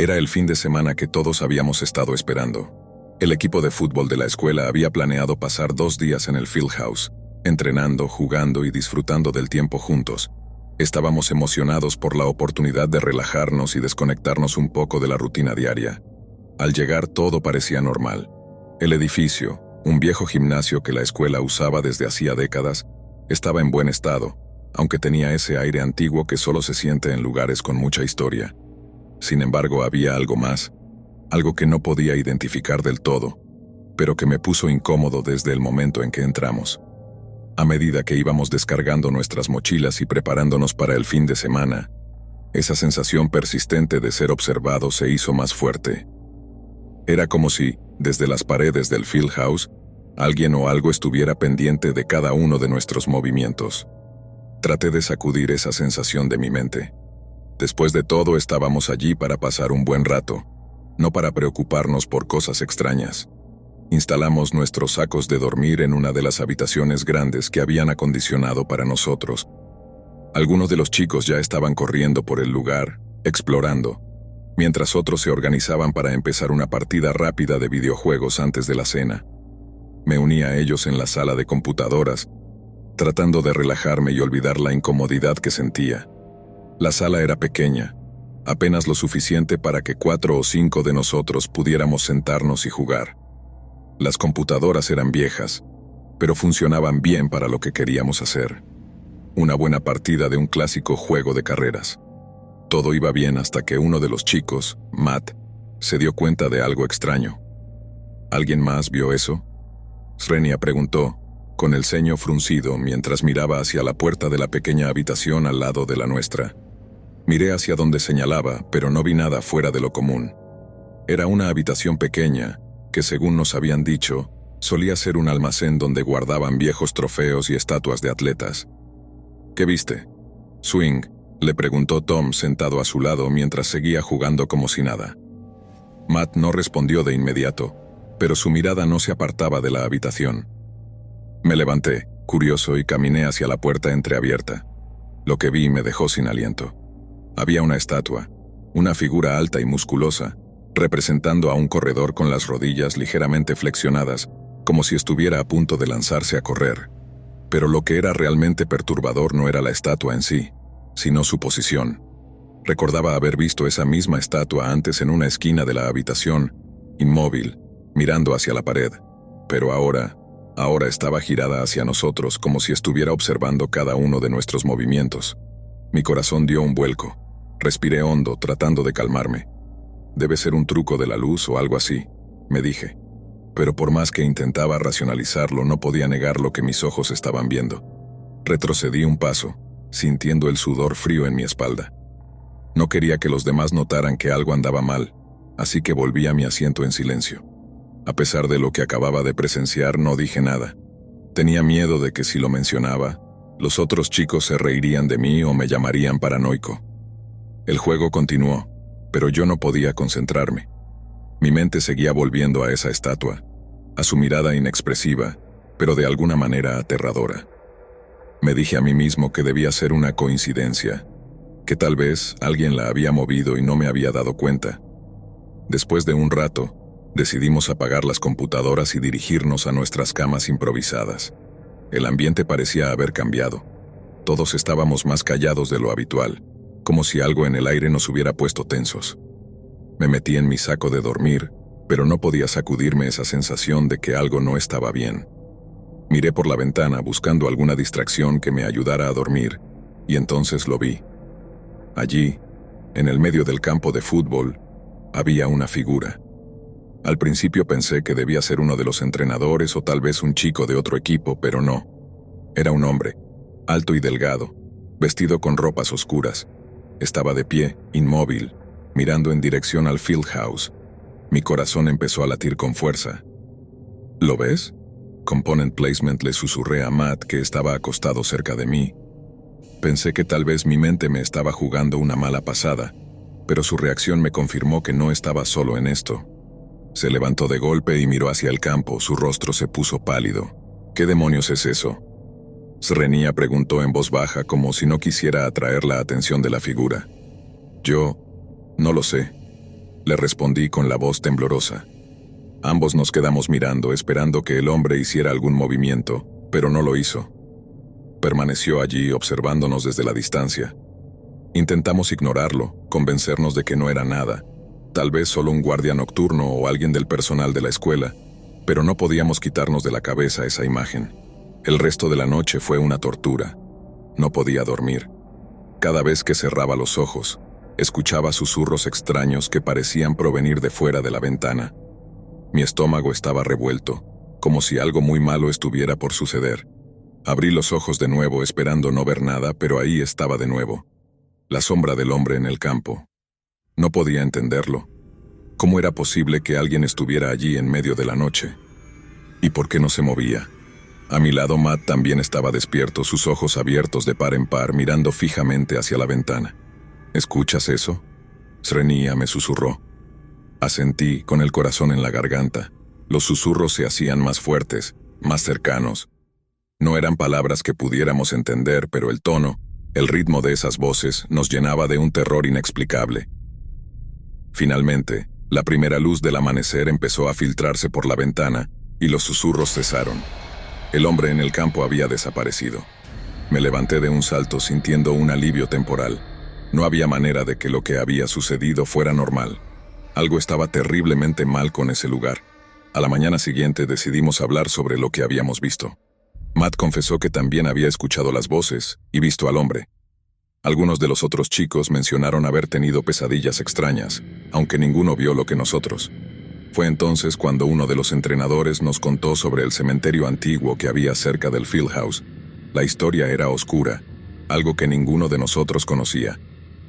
Era el fin de semana que todos habíamos estado esperando. El equipo de fútbol de la escuela había planeado pasar 2 días en el Fieldhouse, entrenando, jugando y disfrutando del tiempo juntos. Estábamos emocionados por la oportunidad de relajarnos y desconectarnos un poco de la rutina diaria. Al llegar todo parecía normal. El edificio, un viejo gimnasio que la escuela usaba desde hacía décadas, estaba en buen estado, aunque tenía ese aire antiguo que solo se siente en lugares con mucha historia. Sin embargo, había algo más, algo que no podía identificar del todo, pero que me puso incómodo desde el momento en que entramos. A medida que íbamos descargando nuestras mochilas y preparándonos para el fin de semana, esa sensación persistente de ser observado se hizo más fuerte. Era como si, desde las paredes del Fieldhouse, alguien o algo estuviera pendiente de cada uno de nuestros movimientos. Traté de sacudir esa sensación de mi mente. Después de todo, estábamos allí para pasar un buen rato, no para preocuparnos por cosas extrañas. Instalamos nuestros sacos de dormir en una de las habitaciones grandes que habían acondicionado para nosotros. Algunos de los chicos ya estaban corriendo por el lugar, explorando, mientras otros se organizaban para empezar una partida rápida de videojuegos antes de la cena. Me uní a ellos en la sala de computadoras, tratando de relajarme y olvidar la incomodidad que sentía. La sala era pequeña, apenas lo suficiente para que 4 o 5 de nosotros pudiéramos sentarnos y jugar. Las computadoras eran viejas, pero funcionaban bien para lo que queríamos hacer. Una buena partida de un clásico juego de carreras. Todo iba bien hasta que uno de los chicos, Matt, se dio cuenta de algo extraño. ¿Alguien más vio eso? Srenia preguntó, con el ceño fruncido mientras miraba hacia la puerta de la pequeña habitación al lado de la nuestra. Miré hacia donde señalaba, pero no vi nada fuera de lo común. Era una habitación pequeña, que según nos habían dicho, solía ser un almacén donde guardaban viejos trofeos y estatuas de atletas. ¿Qué viste? Swing, le preguntó Tom sentado a su lado mientras seguía jugando como si nada. Matt no respondió de inmediato, pero su mirada no se apartaba de la habitación. Me levanté, curioso, y caminé hacia la puerta entreabierta. Lo que vi me dejó sin aliento. Había una estatua, una figura alta y musculosa, representando a un corredor con las rodillas ligeramente flexionadas, como si estuviera a punto de lanzarse a correr. Pero lo que era realmente perturbador no era la estatua en sí, sino su posición. Recordaba haber visto esa misma estatua antes en una esquina de la habitación, inmóvil, mirando hacia la pared, pero ahora estaba girada hacia nosotros como si estuviera observando cada uno de nuestros movimientos. Mi corazón dio un vuelco. Respiré hondo, tratando de calmarme. Debe ser un truco de la luz o algo así, me dije. Pero por más que intentaba racionalizarlo, no podía negar lo que mis ojos estaban viendo. Retrocedí un paso, sintiendo el sudor frío en mi espalda. No quería que los demás notaran que algo andaba mal, así que volví a mi asiento en silencio. A pesar de lo que acababa de presenciar, no dije nada. Tenía miedo de que si lo mencionaba, los otros chicos se reirían de mí o me llamarían paranoico. El juego continuó, pero yo no podía concentrarme. Mi mente seguía volviendo a esa estatua, a su mirada inexpresiva, pero de alguna manera aterradora. Me dije a mí mismo que debía ser una coincidencia, que tal vez alguien la había movido y no me había dado cuenta. Después de un rato, decidimos apagar las computadoras y dirigirnos a nuestras camas improvisadas. El ambiente parecía haber cambiado. Todos estábamos más callados de lo habitual, como si algo en el aire nos hubiera puesto tensos. Me metí en mi saco de dormir, pero no podía sacudirme esa sensación de que algo no estaba bien. Miré por la ventana buscando alguna distracción que me ayudara a dormir, y entonces lo vi. Allí, en el medio del campo de fútbol, había una figura. Al principio pensé que debía ser uno de los entrenadores o tal vez un chico de otro equipo, pero no. Era un hombre, alto y delgado, vestido con ropas oscuras. Estaba de pie, inmóvil, mirando en dirección al Fieldhouse. Mi corazón empezó a latir con fuerza. ¿Lo ves? Component Placement, le susurré a Matt, que estaba acostado cerca de mí. Pensé que tal vez mi mente me estaba jugando una mala pasada, pero su reacción me confirmó que no estaba solo en esto. Se levantó de golpe y miró hacia el campo, su rostro se puso pálido. ¿Qué demonios es eso? Srenia preguntó en voz baja, como si no quisiera atraer la atención de la figura. Yo no lo sé. le respondí con la voz temblorosa. Ambos nos quedamos mirando, esperando que el hombre hiciera algún movimiento, pero no lo hizo. Permaneció allí observándonos desde la distancia. Intentamos ignorarlo, convencernos de que no era nada, tal vez solo un guardia nocturno o alguien del personal de la escuela, pero no podíamos quitarnos de la cabeza esa imagen. El resto de la noche fue una tortura. No podía dormir. Cada vez que cerraba los ojos, escuchaba susurros extraños que parecían provenir de fuera de la ventana. Mi estómago estaba revuelto, como si algo muy malo estuviera por suceder. Abrí los ojos de nuevo esperando no ver nada, pero ahí estaba de nuevo. La sombra del hombre en el campo. No podía entenderlo. ¿Cómo era posible que alguien estuviera allí en medio de la noche? ¿Y por qué no se movía? A mi lado Matt también estaba despierto, sus ojos abiertos de par en par, mirando fijamente hacia la ventana. ¿Escuchas eso? Srenia me susurró. Asentí, con el corazón en la garganta. Los susurros se hacían más fuertes, más cercanos. No eran palabras que pudiéramos entender, pero el tono, el ritmo de esas voces nos llenaba de un terror inexplicable. Finalmente, la primera luz del amanecer empezó a filtrarse por la ventana y los susurros cesaron. El hombre en el campo había desaparecido. Me levanté de un salto sintiendo un alivio temporal. No había manera de que lo que había sucedido fuera normal. Algo estaba terriblemente mal con ese lugar. A la mañana siguiente decidimos hablar sobre lo que habíamos visto. Matt confesó que también había escuchado las voces y visto al hombre. Algunos de los otros chicos mencionaron haber tenido pesadillas extrañas, aunque ninguno vio lo que nosotros. Fue entonces cuando uno de los entrenadores nos contó sobre el cementerio antiguo que había cerca del Fieldhouse. La historia era oscura, algo que ninguno de nosotros conocía.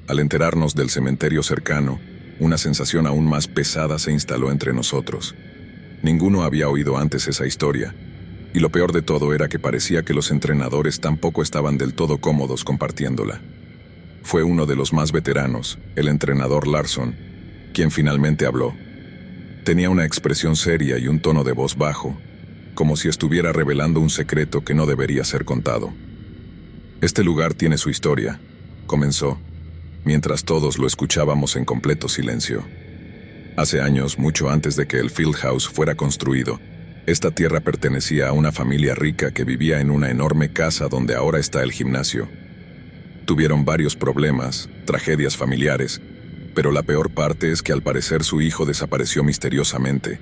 Al enterarnos del cementerio cercano, una sensación aún más pesada se instaló entre nosotros. Ninguno había oído antes esa historia, y lo peor de todo era que parecía que los entrenadores tampoco estaban del todo cómodos compartiéndola. Fue uno de los más veteranos, el entrenador Larson, quien finalmente habló. Tenía una expresión seria y un tono de voz bajo, como si estuviera revelando un secreto que no debería ser contado. Este lugar tiene su historia, comenzó, mientras todos lo escuchábamos en completo silencio. Hace años, mucho antes de que el Fieldhouse fuera construido, esta tierra pertenecía a una familia rica que vivía en una enorme casa donde ahora está el gimnasio. Tuvieron varios problemas, tragedias familiares, pero la peor parte es que al parecer su hijo desapareció misteriosamente.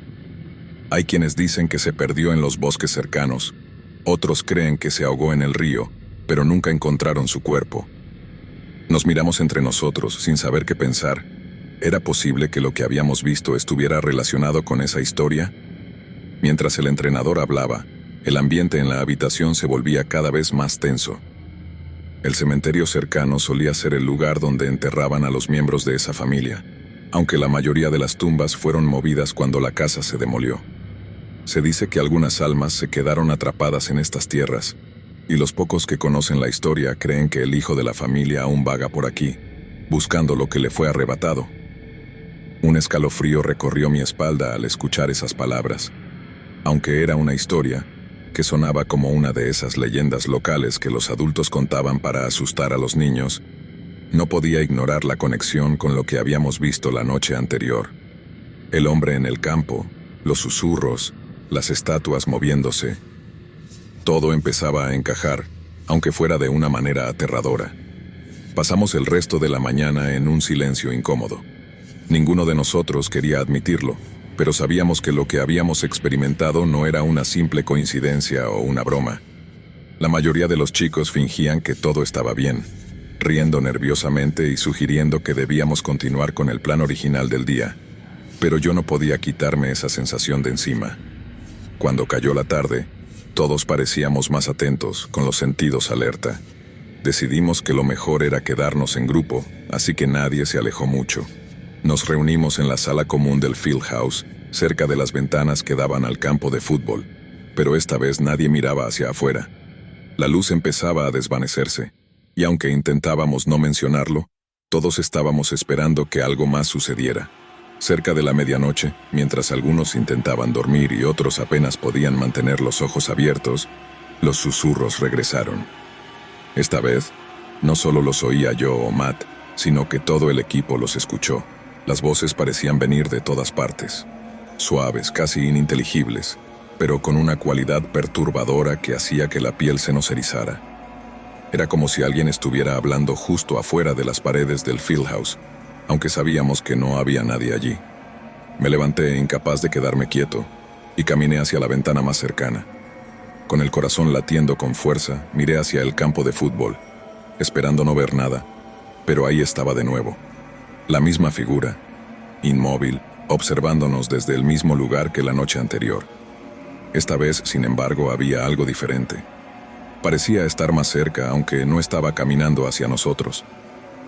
Hay quienes dicen que se perdió en los bosques cercanos, otros creen que se ahogó en el río, pero nunca encontraron su cuerpo. Nos miramos entre nosotros sin saber qué pensar. ¿Era posible que lo que habíamos visto estuviera relacionado con esa historia? Mientras el entrenador hablaba, el ambiente en la habitación se volvía cada vez más tenso. El cementerio cercano solía ser el lugar donde enterraban a los miembros de esa familia, aunque la mayoría de las tumbas fueron movidas cuando la casa se demolió. Se dice que algunas almas se quedaron atrapadas en estas tierras, y los pocos que conocen la historia creen que el hijo de la familia aún vaga por aquí, buscando lo que le fue arrebatado. Un escalofrío recorrió mi espalda al escuchar esas palabras. Aunque era una historia, que sonaba como una de esas leyendas locales que los adultos contaban para asustar a los niños, no podía ignorar la conexión con lo que habíamos visto la noche anterior. El hombre en el campo, los susurros, las estatuas moviéndose. Todo empezaba a encajar, aunque fuera de una manera aterradora. Pasamos el resto de la mañana en un silencio incómodo. Ninguno de nosotros quería admitirlo, pero sabíamos que lo que habíamos experimentado no era una simple coincidencia o una broma. La mayoría de los chicos fingían que todo estaba bien, riendo nerviosamente y sugiriendo que debíamos continuar con el plan original del día, pero yo no podía quitarme esa sensación de encima. Cuando cayó la tarde, todos parecíamos más atentos, con los sentidos alerta. Decidimos que lo mejor era quedarnos en grupo, así que nadie se alejó mucho. Nos reunimos en la sala común del Fieldhouse, cerca de las ventanas que daban al campo de fútbol, pero esta vez nadie miraba hacia afuera. La luz empezaba a desvanecerse, y aunque intentábamos no mencionarlo, todos estábamos esperando que algo más sucediera. Cerca de la medianoche, mientras algunos intentaban dormir y otros apenas podían mantener los ojos abiertos, los susurros regresaron. Esta vez, no solo los oía yo o Matt, sino que todo el equipo los escuchó. Las voces parecían venir de todas partes, suaves, casi ininteligibles, pero con una cualidad perturbadora que hacía que la piel se nos erizara. Era como si alguien estuviera hablando justo afuera de las paredes del Fieldhouse, aunque sabíamos que no había nadie allí. Me levanté incapaz de quedarme quieto y caminé hacia la ventana más cercana. Con el corazón latiendo con fuerza, miré hacia el campo de fútbol, esperando no ver nada, pero ahí estaba de nuevo. La misma figura, inmóvil, observándonos desde el mismo lugar que la noche anterior. Esta vez, sin embargo, había algo diferente. Parecía estar más cerca, aunque no estaba caminando hacia nosotros.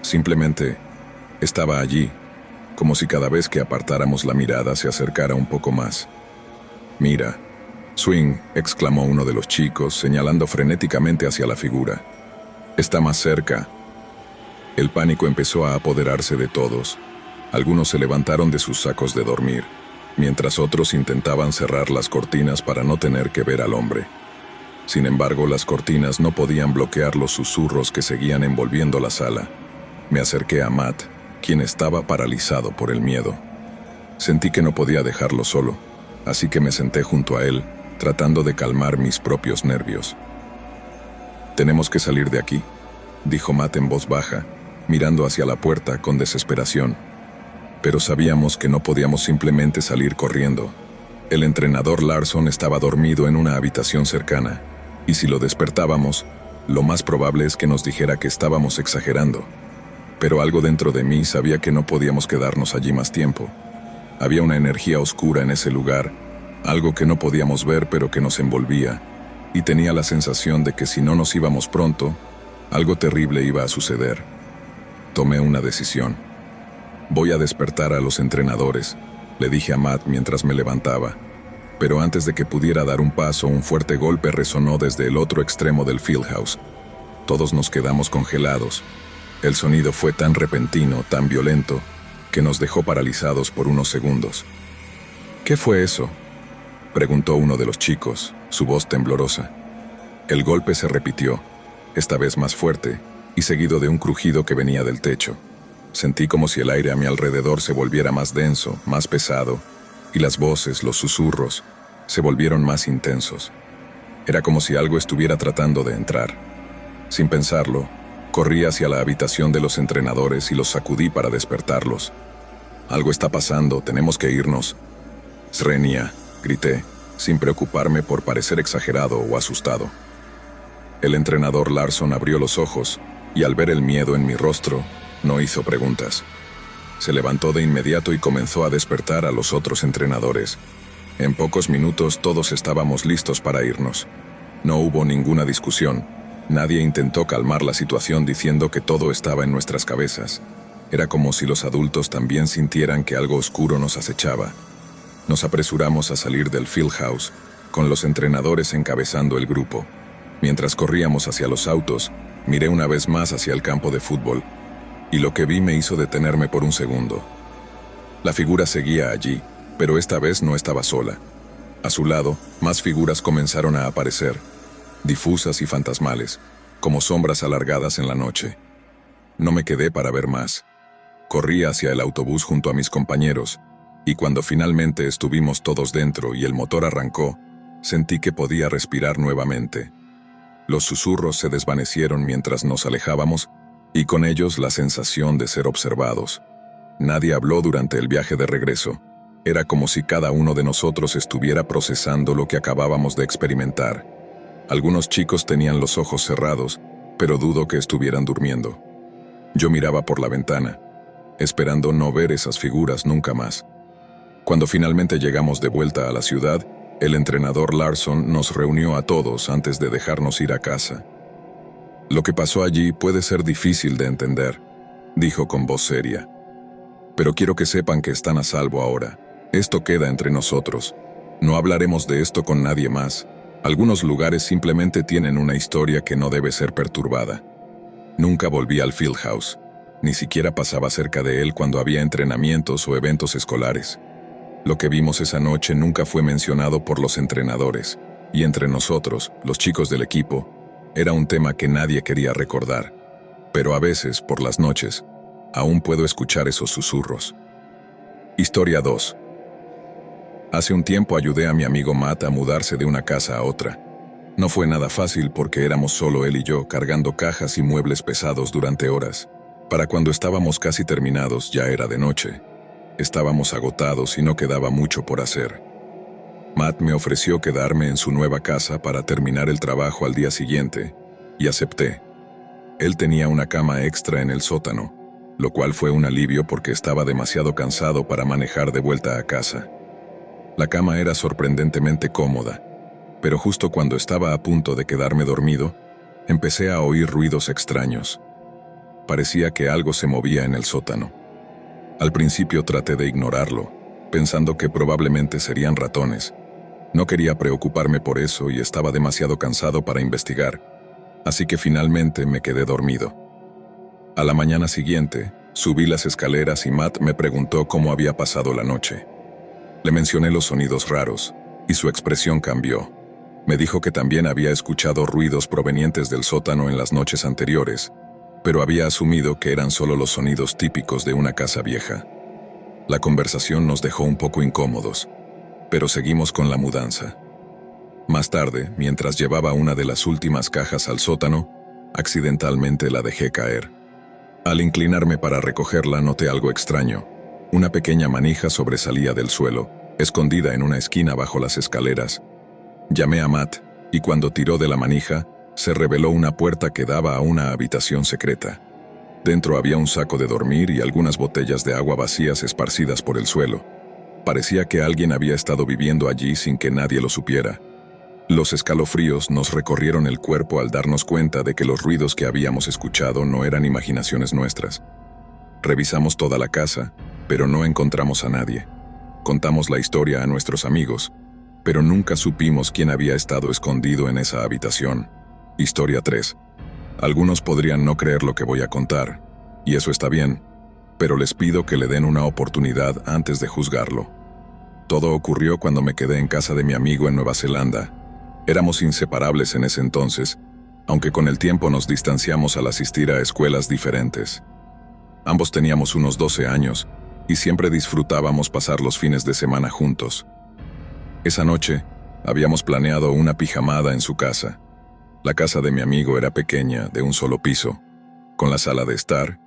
Simplemente estaba allí, como si cada vez que apartáramos la mirada se acercara un poco más. «Mira, Swing», exclamó uno de los chicos, señalando frenéticamente hacia la figura. «Está más cerca». El pánico empezó a apoderarse de todos. Algunos se levantaron de sus sacos de dormir, mientras otros intentaban cerrar las cortinas para no tener que ver al hombre. Sin embargo, las cortinas no podían bloquear los susurros que seguían envolviendo la sala. Me acerqué a Matt, quien estaba paralizado por el miedo. Sentí que no podía dejarlo solo, así que me senté junto a él, tratando de calmar mis propios nervios. «Tenemos que salir de aquí», dijo Matt en voz baja, mirando hacia la puerta con desesperación. Pero sabíamos que no podíamos simplemente salir corriendo. El entrenador Larson estaba dormido en una habitación cercana, y si lo despertábamos, lo más probable es que nos dijera que estábamos exagerando. Pero algo dentro de mí sabía que no podíamos quedarnos allí más tiempo. Había una energía oscura en ese lugar, algo que no podíamos ver pero que nos envolvía, y tenía la sensación de que si no nos íbamos pronto, algo terrible iba a suceder. Tomé una decisión. «Voy a despertar a los entrenadores», le dije a Matt mientras me levantaba. Pero antes de que pudiera dar un paso, un fuerte golpe resonó desde el otro extremo del Fieldhouse. Todos nos quedamos congelados. El sonido fue tan repentino, tan violento, que nos dejó paralizados por unos segundos. «¿Qué fue eso?», preguntó uno de los chicos, su voz temblorosa. El golpe se repitió, esta vez más fuerte, y seguido de un crujido que venía del techo. Sentí como si el aire a mi alrededor se volviera más denso, más pesado, y las voces, los susurros, se volvieron más intensos. Era como si algo estuviera tratando de entrar. Sin pensarlo, corrí hacia la habitación de los entrenadores y los sacudí para despertarlos. «Algo está pasando, tenemos que irnos». «Srenia», grité, sin preocuparme por parecer exagerado o asustado. El entrenador Larson abrió los ojos, y al ver el miedo en mi rostro, no hizo preguntas. Se levantó de inmediato y comenzó a despertar a los otros entrenadores. En pocos minutos todos estábamos listos para irnos. No hubo ninguna discusión. Nadie intentó calmar la situación diciendo que todo estaba en nuestras cabezas. Era como si los adultos también sintieran que algo oscuro nos acechaba. Nos apresuramos a salir del Fieldhouse, con los entrenadores encabezando el grupo. Mientras corríamos hacia los autos, miré una vez más hacia el campo de fútbol, y lo que vi me hizo detenerme por un segundo. La figura seguía allí, pero esta vez no estaba sola. A su lado, más figuras comenzaron a aparecer, difusas y fantasmales, como sombras alargadas en la noche. No me quedé para ver más. Corrí hacia el autobús junto a mis compañeros, y cuando finalmente estuvimos todos dentro y el motor arrancó, sentí que podía respirar nuevamente. Los susurros se desvanecieron mientras nos alejábamos, y con ellos la sensación de ser observados. Nadie habló durante el viaje de regreso. Era como si cada uno de nosotros estuviera procesando lo que acabábamos de experimentar. Algunos chicos tenían los ojos cerrados, pero dudo que estuvieran durmiendo. Yo miraba por la ventana, esperando no ver esas figuras nunca más. Cuando finalmente llegamos de vuelta a la ciudad, el entrenador Larson nos reunió a todos antes de dejarnos ir a casa. «Lo que pasó allí puede ser difícil de entender», dijo con voz seria. «Pero quiero que sepan que están a salvo ahora. Esto queda entre nosotros. No hablaremos de esto con nadie más. Algunos lugares simplemente tienen una historia que no debe ser perturbada». Nunca volví al Fieldhouse. Ni siquiera pasaba cerca de él cuando había entrenamientos o eventos escolares. Lo que vimos esa noche nunca fue mencionado por los entrenadores, y entre nosotros, los chicos del equipo, era un tema que nadie quería recordar. Pero a veces, por las noches, aún puedo escuchar esos susurros. Historia 2. Hace un tiempo ayudé a mi amigo Matt a mudarse de una casa a otra. No fue nada fácil porque éramos solo él y yo cargando cajas y muebles pesados durante horas. Para cuando estábamos casi terminados ya era de noche. Estábamos agotados y no quedaba mucho por hacer. Matt me ofreció quedarme en su nueva casa para terminar el trabajo al día siguiente, y acepté. Él tenía una cama extra en el sótano, lo cual fue un alivio porque estaba demasiado cansado para manejar de vuelta a casa. La cama era sorprendentemente cómoda, pero justo cuando estaba a punto de quedarme dormido, empecé a oír ruidos extraños. Parecía que algo se movía en el sótano. Al principio traté de ignorarlo, pensando que probablemente serían ratones. No quería preocuparme por eso y estaba demasiado cansado para investigar, así que finalmente me quedé dormido. A la mañana siguiente, subí las escaleras y Matt me preguntó cómo había pasado la noche. Le mencioné los sonidos raros, y su expresión cambió. Me dijo que también había escuchado ruidos provenientes del sótano en las noches anteriores, pero había asumido que eran solo los sonidos típicos de una casa vieja. La conversación nos dejó un poco incómodos, pero seguimos con la mudanza. Más tarde, mientras llevaba una de las últimas cajas al sótano, accidentalmente la dejé caer. Al inclinarme para recogerla noté algo extraño. Una pequeña manija sobresalía del suelo, escondida en una esquina bajo las escaleras. Llamé a Matt, y cuando tiró de la manija, se reveló una puerta que daba a una habitación secreta. Dentro había un saco de dormir y algunas botellas de agua vacías esparcidas por el suelo. Parecía que alguien había estado viviendo allí sin que nadie lo supiera. Los escalofríos nos recorrieron el cuerpo al darnos cuenta de que los ruidos que habíamos escuchado no eran imaginaciones nuestras. Revisamos toda la casa, pero no encontramos a nadie. Contamos la historia a nuestros amigos, pero nunca supimos quién había estado escondido en esa habitación. Historia 3. Algunos podrían no creer lo que voy a contar, y eso está bien, pero les pido que le den una oportunidad antes de juzgarlo. Todo ocurrió cuando me quedé en casa de mi amigo en Nueva Zelanda. Éramos inseparables en ese entonces, aunque con el tiempo nos distanciamos al asistir a escuelas diferentes. Ambos teníamos unos 12 años, y siempre disfrutábamos pasar los fines de semana juntos. Esa noche, habíamos planeado una pijamada en su casa. La casa de mi amigo era pequeña, de un solo piso, con la sala de estar,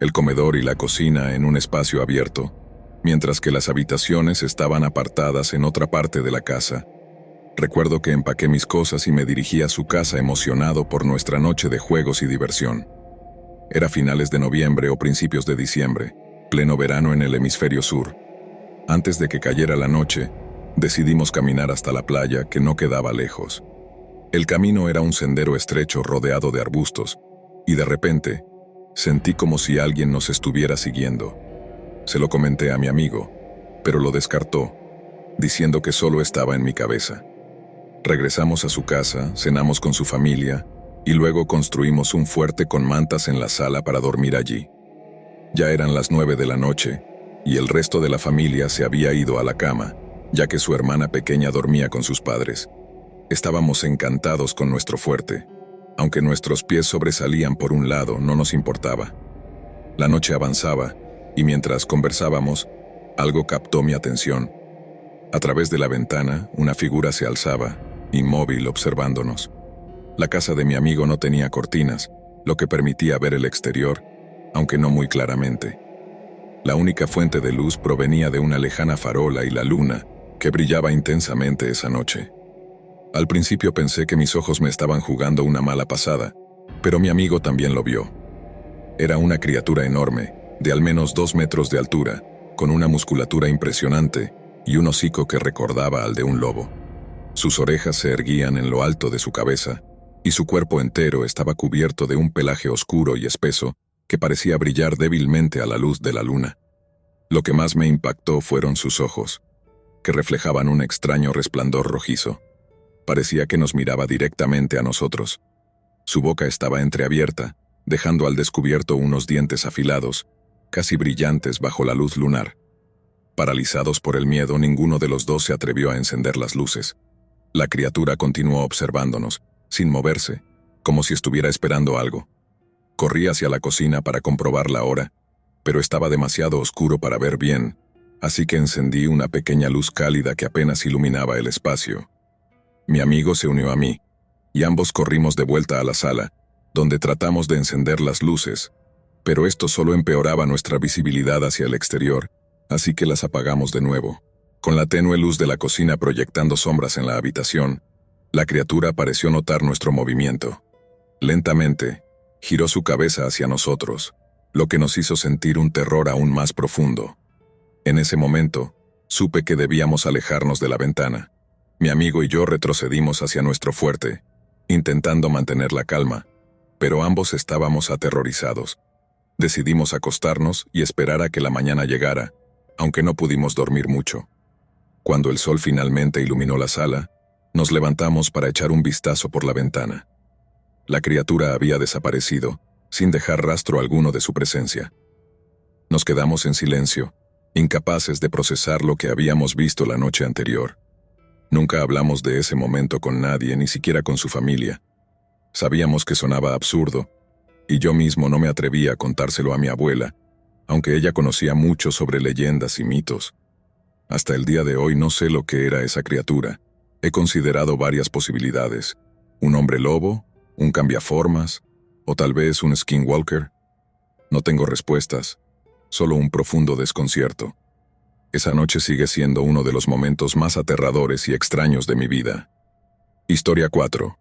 el comedor y la cocina en un espacio abierto, mientras que las habitaciones estaban apartadas en otra parte de la casa. Recuerdo que empaqué mis cosas y me dirigí a su casa emocionado por nuestra noche de juegos y diversión. Era finales de noviembre o principios de diciembre, pleno verano en el hemisferio sur. Antes de que cayera la noche, decidimos caminar hasta la playa, que no quedaba lejos. El camino era un sendero estrecho rodeado de arbustos, y de repente, sentí como si alguien nos estuviera siguiendo. Se lo comenté a mi amigo, pero lo descartó, diciendo que solo estaba en mi cabeza. Regresamos a su casa, cenamos con su familia, y luego construimos un fuerte con mantas en la sala para dormir allí. Ya eran las 9 de la noche, y el resto de la familia se había ido a la cama, ya que su hermana pequeña dormía con sus padres. Estábamos encantados con nuestro fuerte. Aunque nuestros pies sobresalían por un lado, no nos importaba. La noche avanzaba, y mientras conversábamos, algo captó mi atención. A través de la ventana, una figura se alzaba, inmóvil, observándonos. La casa de mi amigo no tenía cortinas, lo que permitía ver el exterior, aunque no muy claramente. La única fuente de luz provenía de una lejana farola y la luna, que brillaba intensamente esa noche. Al principio pensé que mis ojos me estaban jugando una mala pasada, pero mi amigo también lo vio. Era una criatura enorme, de al menos 2 metros de altura, con una musculatura impresionante y un hocico que recordaba al de un lobo. Sus orejas se erguían en lo alto de su cabeza, y su cuerpo entero estaba cubierto de un pelaje oscuro y espeso que parecía brillar débilmente a la luz de la luna. Lo que más me impactó fueron sus ojos, que reflejaban un extraño resplandor rojizo. Parecía que nos miraba directamente a nosotros. Su boca estaba entreabierta, dejando al descubierto unos dientes afilados, casi brillantes bajo la luz lunar. Paralizados por el miedo, ninguno de los dos se atrevió a encender las luces. La criatura continuó observándonos, sin moverse, como si estuviera esperando algo. Corrí hacia la cocina para comprobar la hora, pero estaba demasiado oscuro para ver bien, así que encendí una pequeña luz cálida que apenas iluminaba el espacio. Mi amigo se unió a mí, y ambos corrimos de vuelta a la sala, donde tratamos de encender las luces, pero esto solo empeoraba nuestra visibilidad hacia el exterior, así que las apagamos de nuevo. Con la tenue luz de la cocina proyectando sombras en la habitación, la criatura pareció notar nuestro movimiento. Lentamente, giró su cabeza hacia nosotros, lo que nos hizo sentir un terror aún más profundo. En ese momento, supe que debíamos alejarnos de la ventana. Mi amigo y yo retrocedimos hacia nuestro fuerte, intentando mantener la calma, pero ambos estábamos aterrorizados. Decidimos acostarnos y esperar a que la mañana llegara, aunque no pudimos dormir mucho. Cuando el sol finalmente iluminó la sala, nos levantamos para echar un vistazo por la ventana. La criatura había desaparecido, sin dejar rastro alguno de su presencia. Nos quedamos en silencio, incapaces de procesar lo que habíamos visto la noche anterior. Nunca hablamos de ese momento con nadie, ni siquiera con su familia. Sabíamos que sonaba absurdo, y yo mismo no me atrevía a contárselo a mi abuela, aunque ella conocía mucho sobre leyendas y mitos. Hasta el día de hoy no sé lo que era esa criatura. He considerado varias posibilidades: un hombre lobo, un cambiaformas, o tal vez un skinwalker. No tengo respuestas, solo un profundo desconcierto. Esa noche sigue siendo uno de los momentos más aterradores y extraños de mi vida. Historia 4.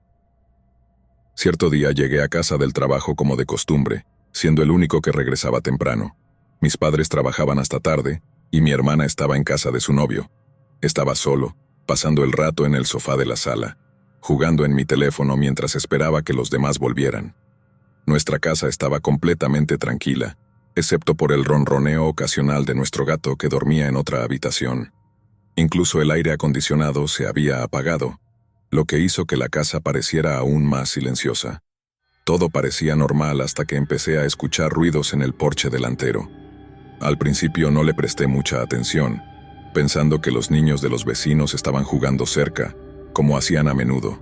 Cierto día llegué a casa del trabajo como de costumbre, siendo el único que regresaba temprano. Mis padres trabajaban hasta tarde, y mi hermana estaba en casa de su novio. Estaba solo, pasando el rato en el sofá de la sala, jugando en mi teléfono mientras esperaba que los demás volvieran. Nuestra casa estaba completamente tranquila, excepto por el ronroneo ocasional de nuestro gato que dormía en otra habitación. Incluso el aire acondicionado se había apagado, lo que hizo que la casa pareciera aún más silenciosa. Todo parecía normal hasta que empecé a escuchar ruidos en el porche delantero. Al principio no le presté mucha atención, pensando que los niños de los vecinos estaban jugando cerca, como hacían a menudo.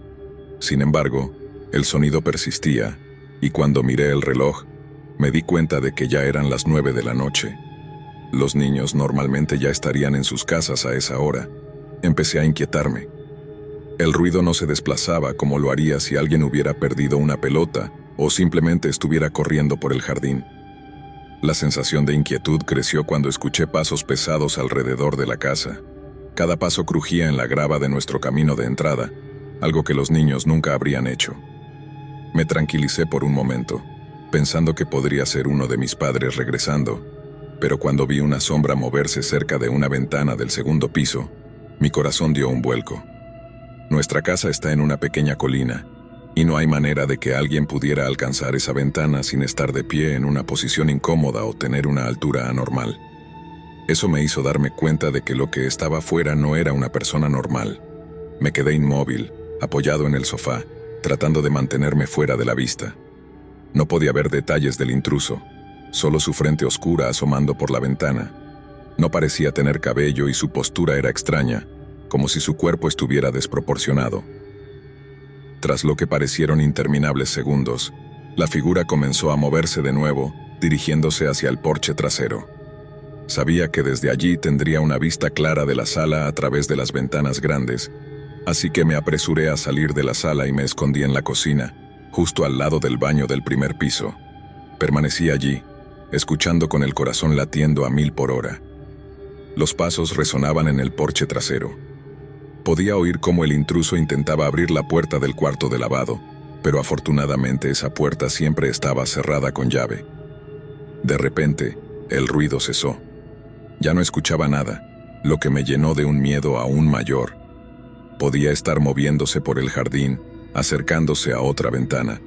Sin embargo, el sonido persistía, y cuando miré el reloj, me di cuenta de que ya eran las 9 de la noche. Los niños normalmente ya estarían en sus casas a esa hora. Empecé a inquietarme. El ruido no se desplazaba como lo haría si alguien hubiera perdido una pelota o simplemente estuviera corriendo por el jardín. La sensación de inquietud creció cuando escuché pasos pesados alrededor de la casa. Cada paso crujía en la grava de nuestro camino de entrada, algo que los niños nunca habrían hecho. Me tranquilicé por un momento, pensando que podría ser uno de mis padres regresando, pero cuando vi una sombra moverse cerca de una ventana del segundo piso, mi corazón dio un vuelco. Nuestra casa está en una pequeña colina, y no hay manera de que alguien pudiera alcanzar esa ventana sin estar de pie en una posición incómoda o tener una altura anormal. Eso me hizo darme cuenta de que lo que estaba afuera no era una persona normal. Me quedé inmóvil, apoyado en el sofá, tratando de mantenerme fuera de la vista. No podía ver detalles del intruso, solo su frente oscura asomando por la ventana. No parecía tener cabello y su postura era extraña, como si su cuerpo estuviera desproporcionado. Tras lo que parecieron interminables segundos, la figura comenzó a moverse de nuevo, dirigiéndose hacia el porche trasero. Sabía que desde allí tendría una vista clara de la sala a través de las ventanas grandes, así que me apresuré a salir de la sala y me escondí en la cocina, justo al lado del baño del primer piso. Permanecí allí, escuchando con el corazón latiendo a 1000 por hora. Los pasos resonaban en el porche trasero. Podía oír cómo el intruso intentaba abrir la puerta del cuarto de lavado, pero afortunadamente esa puerta siempre estaba cerrada con llave. De repente, el ruido cesó. Ya no escuchaba nada, lo que me llenó de un miedo aún mayor. Podía estar moviéndose por el jardín, acercándose a otra ventana.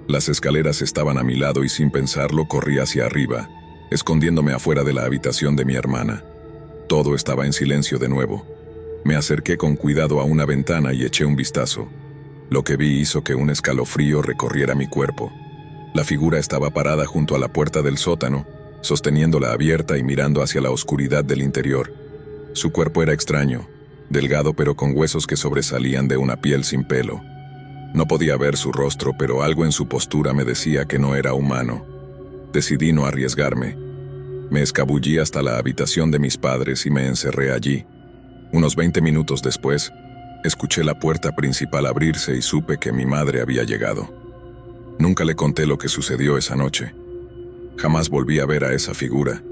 Las escaleras estaban a mi lado y sin pensarlo corrí hacia arriba, escondiéndome afuera de la habitación de mi hermana. Todo estaba en silencio de nuevo. Me acerqué con cuidado a una ventana y eché un vistazo. Lo que vi hizo que un escalofrío recorriera mi cuerpo. La figura estaba parada junto a la puerta del sótano, sosteniéndola abierta y mirando hacia la oscuridad del interior. Su cuerpo era extraño, delgado pero con huesos que sobresalían de una piel sin pelo. No podía ver su rostro, pero algo en su postura me decía que no era humano. Decidí no arriesgarme. Me escabullí hasta la habitación de mis padres y me encerré allí. Unos 20 minutos después, escuché la puerta principal abrirse y supe que mi madre había llegado. Nunca le conté lo que sucedió esa noche. Jamás volví a ver a esa figura,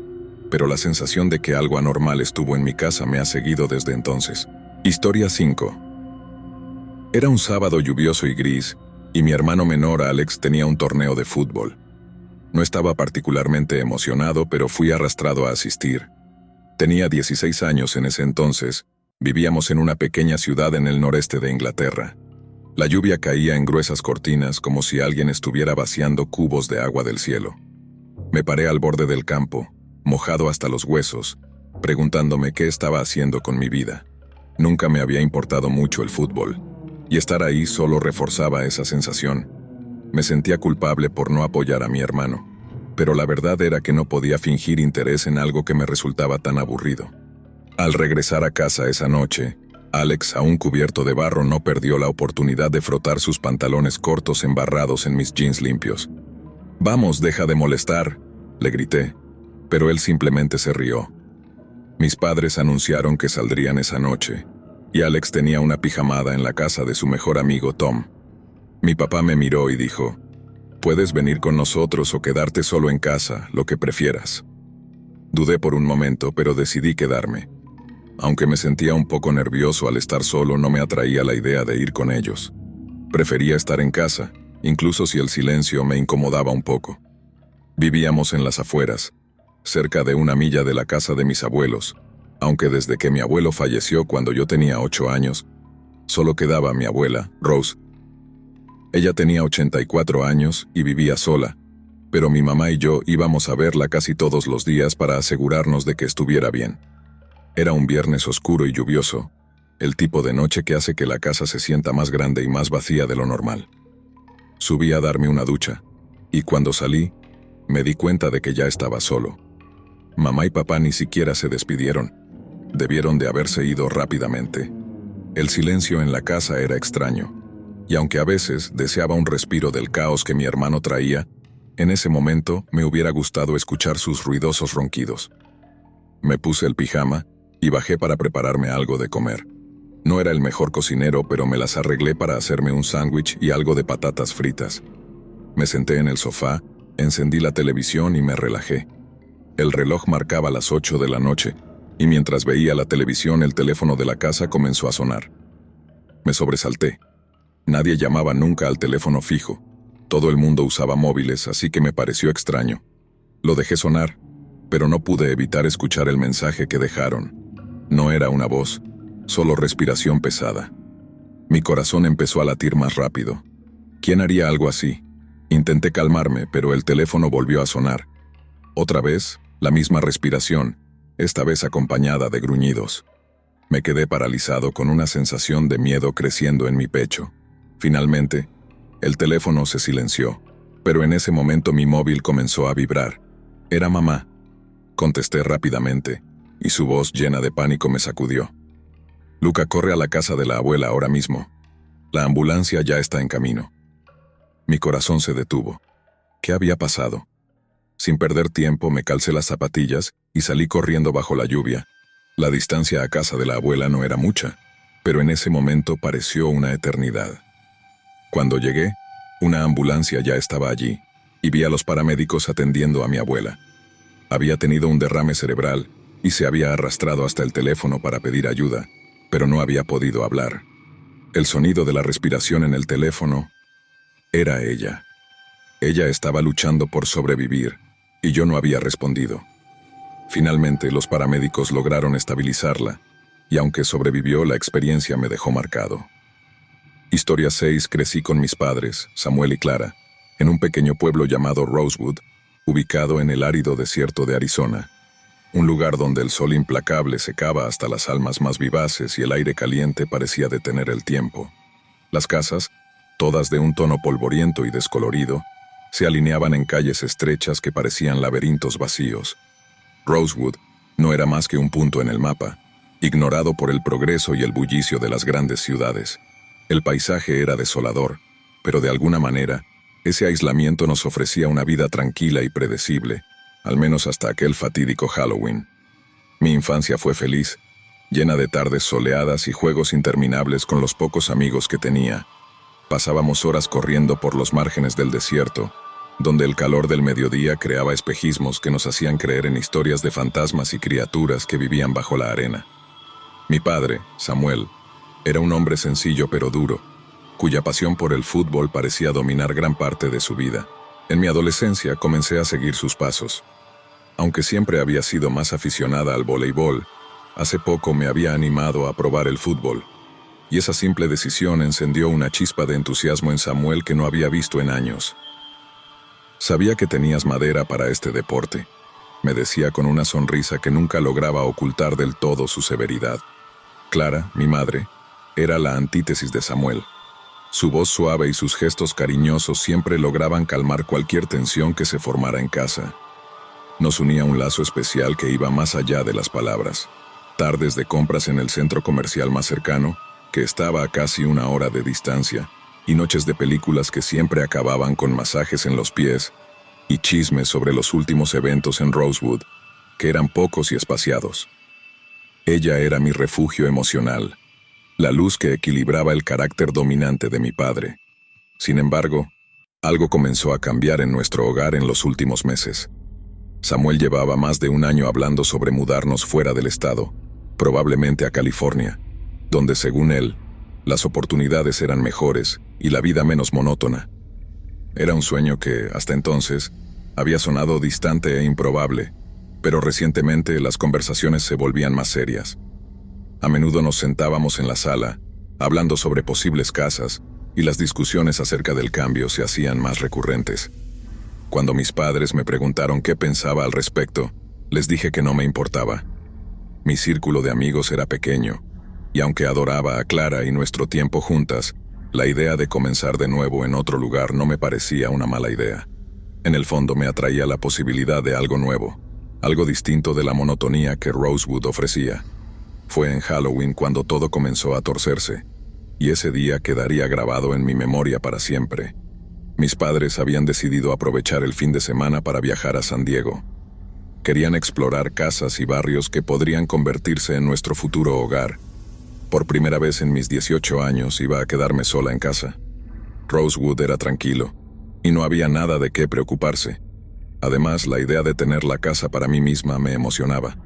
pero la sensación de que algo anormal estuvo en mi casa me ha seguido desde entonces. Historia 5. Era un sábado lluvioso y gris, y mi hermano menor Alex tenía un torneo de fútbol. No estaba particularmente emocionado, pero fui arrastrado a asistir. Tenía 16 años en ese entonces, vivíamos en una pequeña ciudad en el noreste de Inglaterra. La lluvia caía en gruesas cortinas como si alguien estuviera vaciando cubos de agua del cielo. Me paré al borde del campo, mojado hasta los huesos, preguntándome qué estaba haciendo con mi vida. Nunca me había importado mucho el fútbol, y estar ahí solo reforzaba esa sensación. Me sentía culpable por no apoyar a mi hermano, pero la verdad era que no podía fingir interés en algo que me resultaba tan aburrido. Al regresar a casa esa noche, Alex, aún cubierto de barro, no perdió la oportunidad de frotar sus pantalones cortos embarrados en mis jeans limpios. «Vamos, deja de molestar», le grité, pero él simplemente se rió. Mis padres anunciaron que saldrían esa noche, y Alex tenía una pijamada en la casa de su mejor amigo Tom. Mi papá me miró y dijo, «Puedes venir con nosotros o quedarte solo en casa, lo que prefieras». Dudé por un momento, pero decidí quedarme. Aunque me sentía un poco nervioso al estar solo, no me atraía la idea de ir con ellos. Prefería estar en casa, incluso si el silencio me incomodaba un poco. Vivíamos en las afueras, cerca de 1 milla de la casa de mis abuelos, aunque desde que mi abuelo falleció cuando yo tenía 8 años, solo quedaba mi abuela, Rose. Ella tenía 84 años y vivía sola, pero mi mamá y yo íbamos a verla casi todos los días para asegurarnos de que estuviera bien. Era un viernes oscuro y lluvioso, el tipo de noche que hace que la casa se sienta más grande y más vacía de lo normal. Subí a darme una ducha, y cuando salí, me di cuenta de que ya estaba solo. Mamá y papá ni siquiera se despidieron. Debieron de haberse ido rápidamente. El silencio en la casa era extraño, y aunque a veces deseaba un respiro del caos que mi hermano traía, en ese momento me hubiera gustado escuchar sus ruidosos ronquidos. Me puse el pijama y bajé para prepararme algo de comer. No era el mejor cocinero, pero me las arreglé para hacerme un sándwich y algo de patatas fritas. Me senté en el sofá, encendí la televisión y me relajé. El reloj marcaba las 8 de la noche, y mientras veía la televisión el teléfono de la casa comenzó a sonar. Me sobresalté. Nadie llamaba nunca al teléfono fijo. Todo el mundo usaba móviles, así que me pareció extraño. Lo dejé sonar, pero no pude evitar escuchar el mensaje que dejaron. No era una voz, solo respiración pesada. Mi corazón empezó a latir más rápido. ¿Quién haría algo así? Intenté calmarme, pero el teléfono volvió a sonar. Otra vez, la misma respiración, esta vez acompañada de gruñidos. Me quedé paralizado con una sensación de miedo creciendo en mi pecho. Finalmente, el teléfono se silenció, pero en ese momento mi móvil comenzó a vibrar. Era mamá. Contesté rápidamente, y su voz llena de pánico me sacudió. «Luca, corre a la casa de la abuela ahora mismo. La ambulancia ya está en camino». Mi corazón se detuvo. ¿Qué había pasado? Sin perder tiempo me calcé las zapatillas y salí corriendo bajo la lluvia. La distancia a casa de la abuela no era mucha, pero en ese momento pareció una eternidad. Cuando llegué, una ambulancia ya estaba allí, y vi a los paramédicos atendiendo a mi abuela. Había tenido un derrame cerebral y se había arrastrado hasta el teléfono para pedir ayuda, pero no había podido hablar. El sonido de la respiración en el teléfono era ella. Ella estaba luchando por sobrevivir, y yo no había respondido. Finalmente, los paramédicos lograron estabilizarla, y aunque sobrevivió, la experiencia me dejó marcado. Historia 6. Crecí con mis padres, Samuel y Clara, en un pequeño pueblo llamado Rosewood, ubicado en el árido desierto de Arizona. Un lugar donde el sol implacable secaba hasta las almas más vivaces y el aire caliente parecía detener el tiempo. Las casas, todas de un tono polvoriento y descolorido, se alineaban en calles estrechas que parecían laberintos vacíos. Rosewood no era más que un punto en el mapa, ignorado por el progreso y el bullicio de las grandes ciudades. El paisaje era desolador, pero de alguna manera, ese aislamiento nos ofrecía una vida tranquila y predecible, al menos hasta aquel fatídico Halloween. Mi infancia fue feliz, llena de tardes soleadas y juegos interminables con los pocos amigos que tenía. Pasábamos horas corriendo por los márgenes del desierto, donde el calor del mediodía creaba espejismos que nos hacían creer en historias de fantasmas y criaturas que vivían bajo la arena. Mi padre, Samuel, era un hombre sencillo pero duro, cuya pasión por el fútbol parecía dominar gran parte de su vida. En mi adolescencia comencé a seguir sus pasos. Aunque siempre había sido más aficionada al voleibol, hace poco me había animado a probar el fútbol. Y esa simple decisión encendió una chispa de entusiasmo en Samuel que no había visto en años. Sabía que tenías madera para este deporte, me decía con una sonrisa que nunca lograba ocultar del todo su severidad. Clara, mi madre, era la antítesis de Samuel. Su voz suave y sus gestos cariñosos siempre lograban calmar cualquier tensión que se formara en casa. Nos unía un lazo especial que iba más allá de las palabras. Tardes de compras en el centro comercial más cercano, que estaba a casi 1 hora de distancia, y noches de películas que siempre acababan con masajes en los pies, y chismes sobre los últimos eventos en Rosewood, que eran pocos y espaciados. Ella era mi refugio emocional, la luz que equilibraba el carácter dominante de mi padre. Sin embargo, algo comenzó a cambiar en nuestro hogar en los últimos meses. Samuel llevaba más de 1 año hablando sobre mudarnos fuera del estado, probablemente a California, donde, según él, las oportunidades eran mejores y la vida menos monótona. Era un sueño que, hasta entonces, había sonado distante e improbable, pero recientemente las conversaciones se volvían más serias. A menudo nos sentábamos en la sala, hablando sobre posibles casas, y las discusiones acerca del cambio se hacían más recurrentes. Cuando mis padres me preguntaron qué pensaba al respecto, les dije que no me importaba. Mi círculo de amigos era pequeño, y aunque adoraba a Clara y nuestro tiempo juntas, la idea de comenzar de nuevo en otro lugar no me parecía una mala idea. En el fondo me atraía la posibilidad de algo nuevo, algo distinto de la monotonía que Rosewood ofrecía. Fue en Halloween cuando todo comenzó a torcerse, y ese día quedaría grabado en mi memoria para siempre. Mis padres habían decidido aprovechar el fin de semana para viajar a San Diego. Querían explorar casas y barrios que podrían convertirse en nuestro futuro hogar. Por primera vez en mis 18 años iba a quedarme sola en casa. Rosewood era tranquilo, y no había nada de qué preocuparse. Además, la idea de tener la casa para mí misma me emocionaba.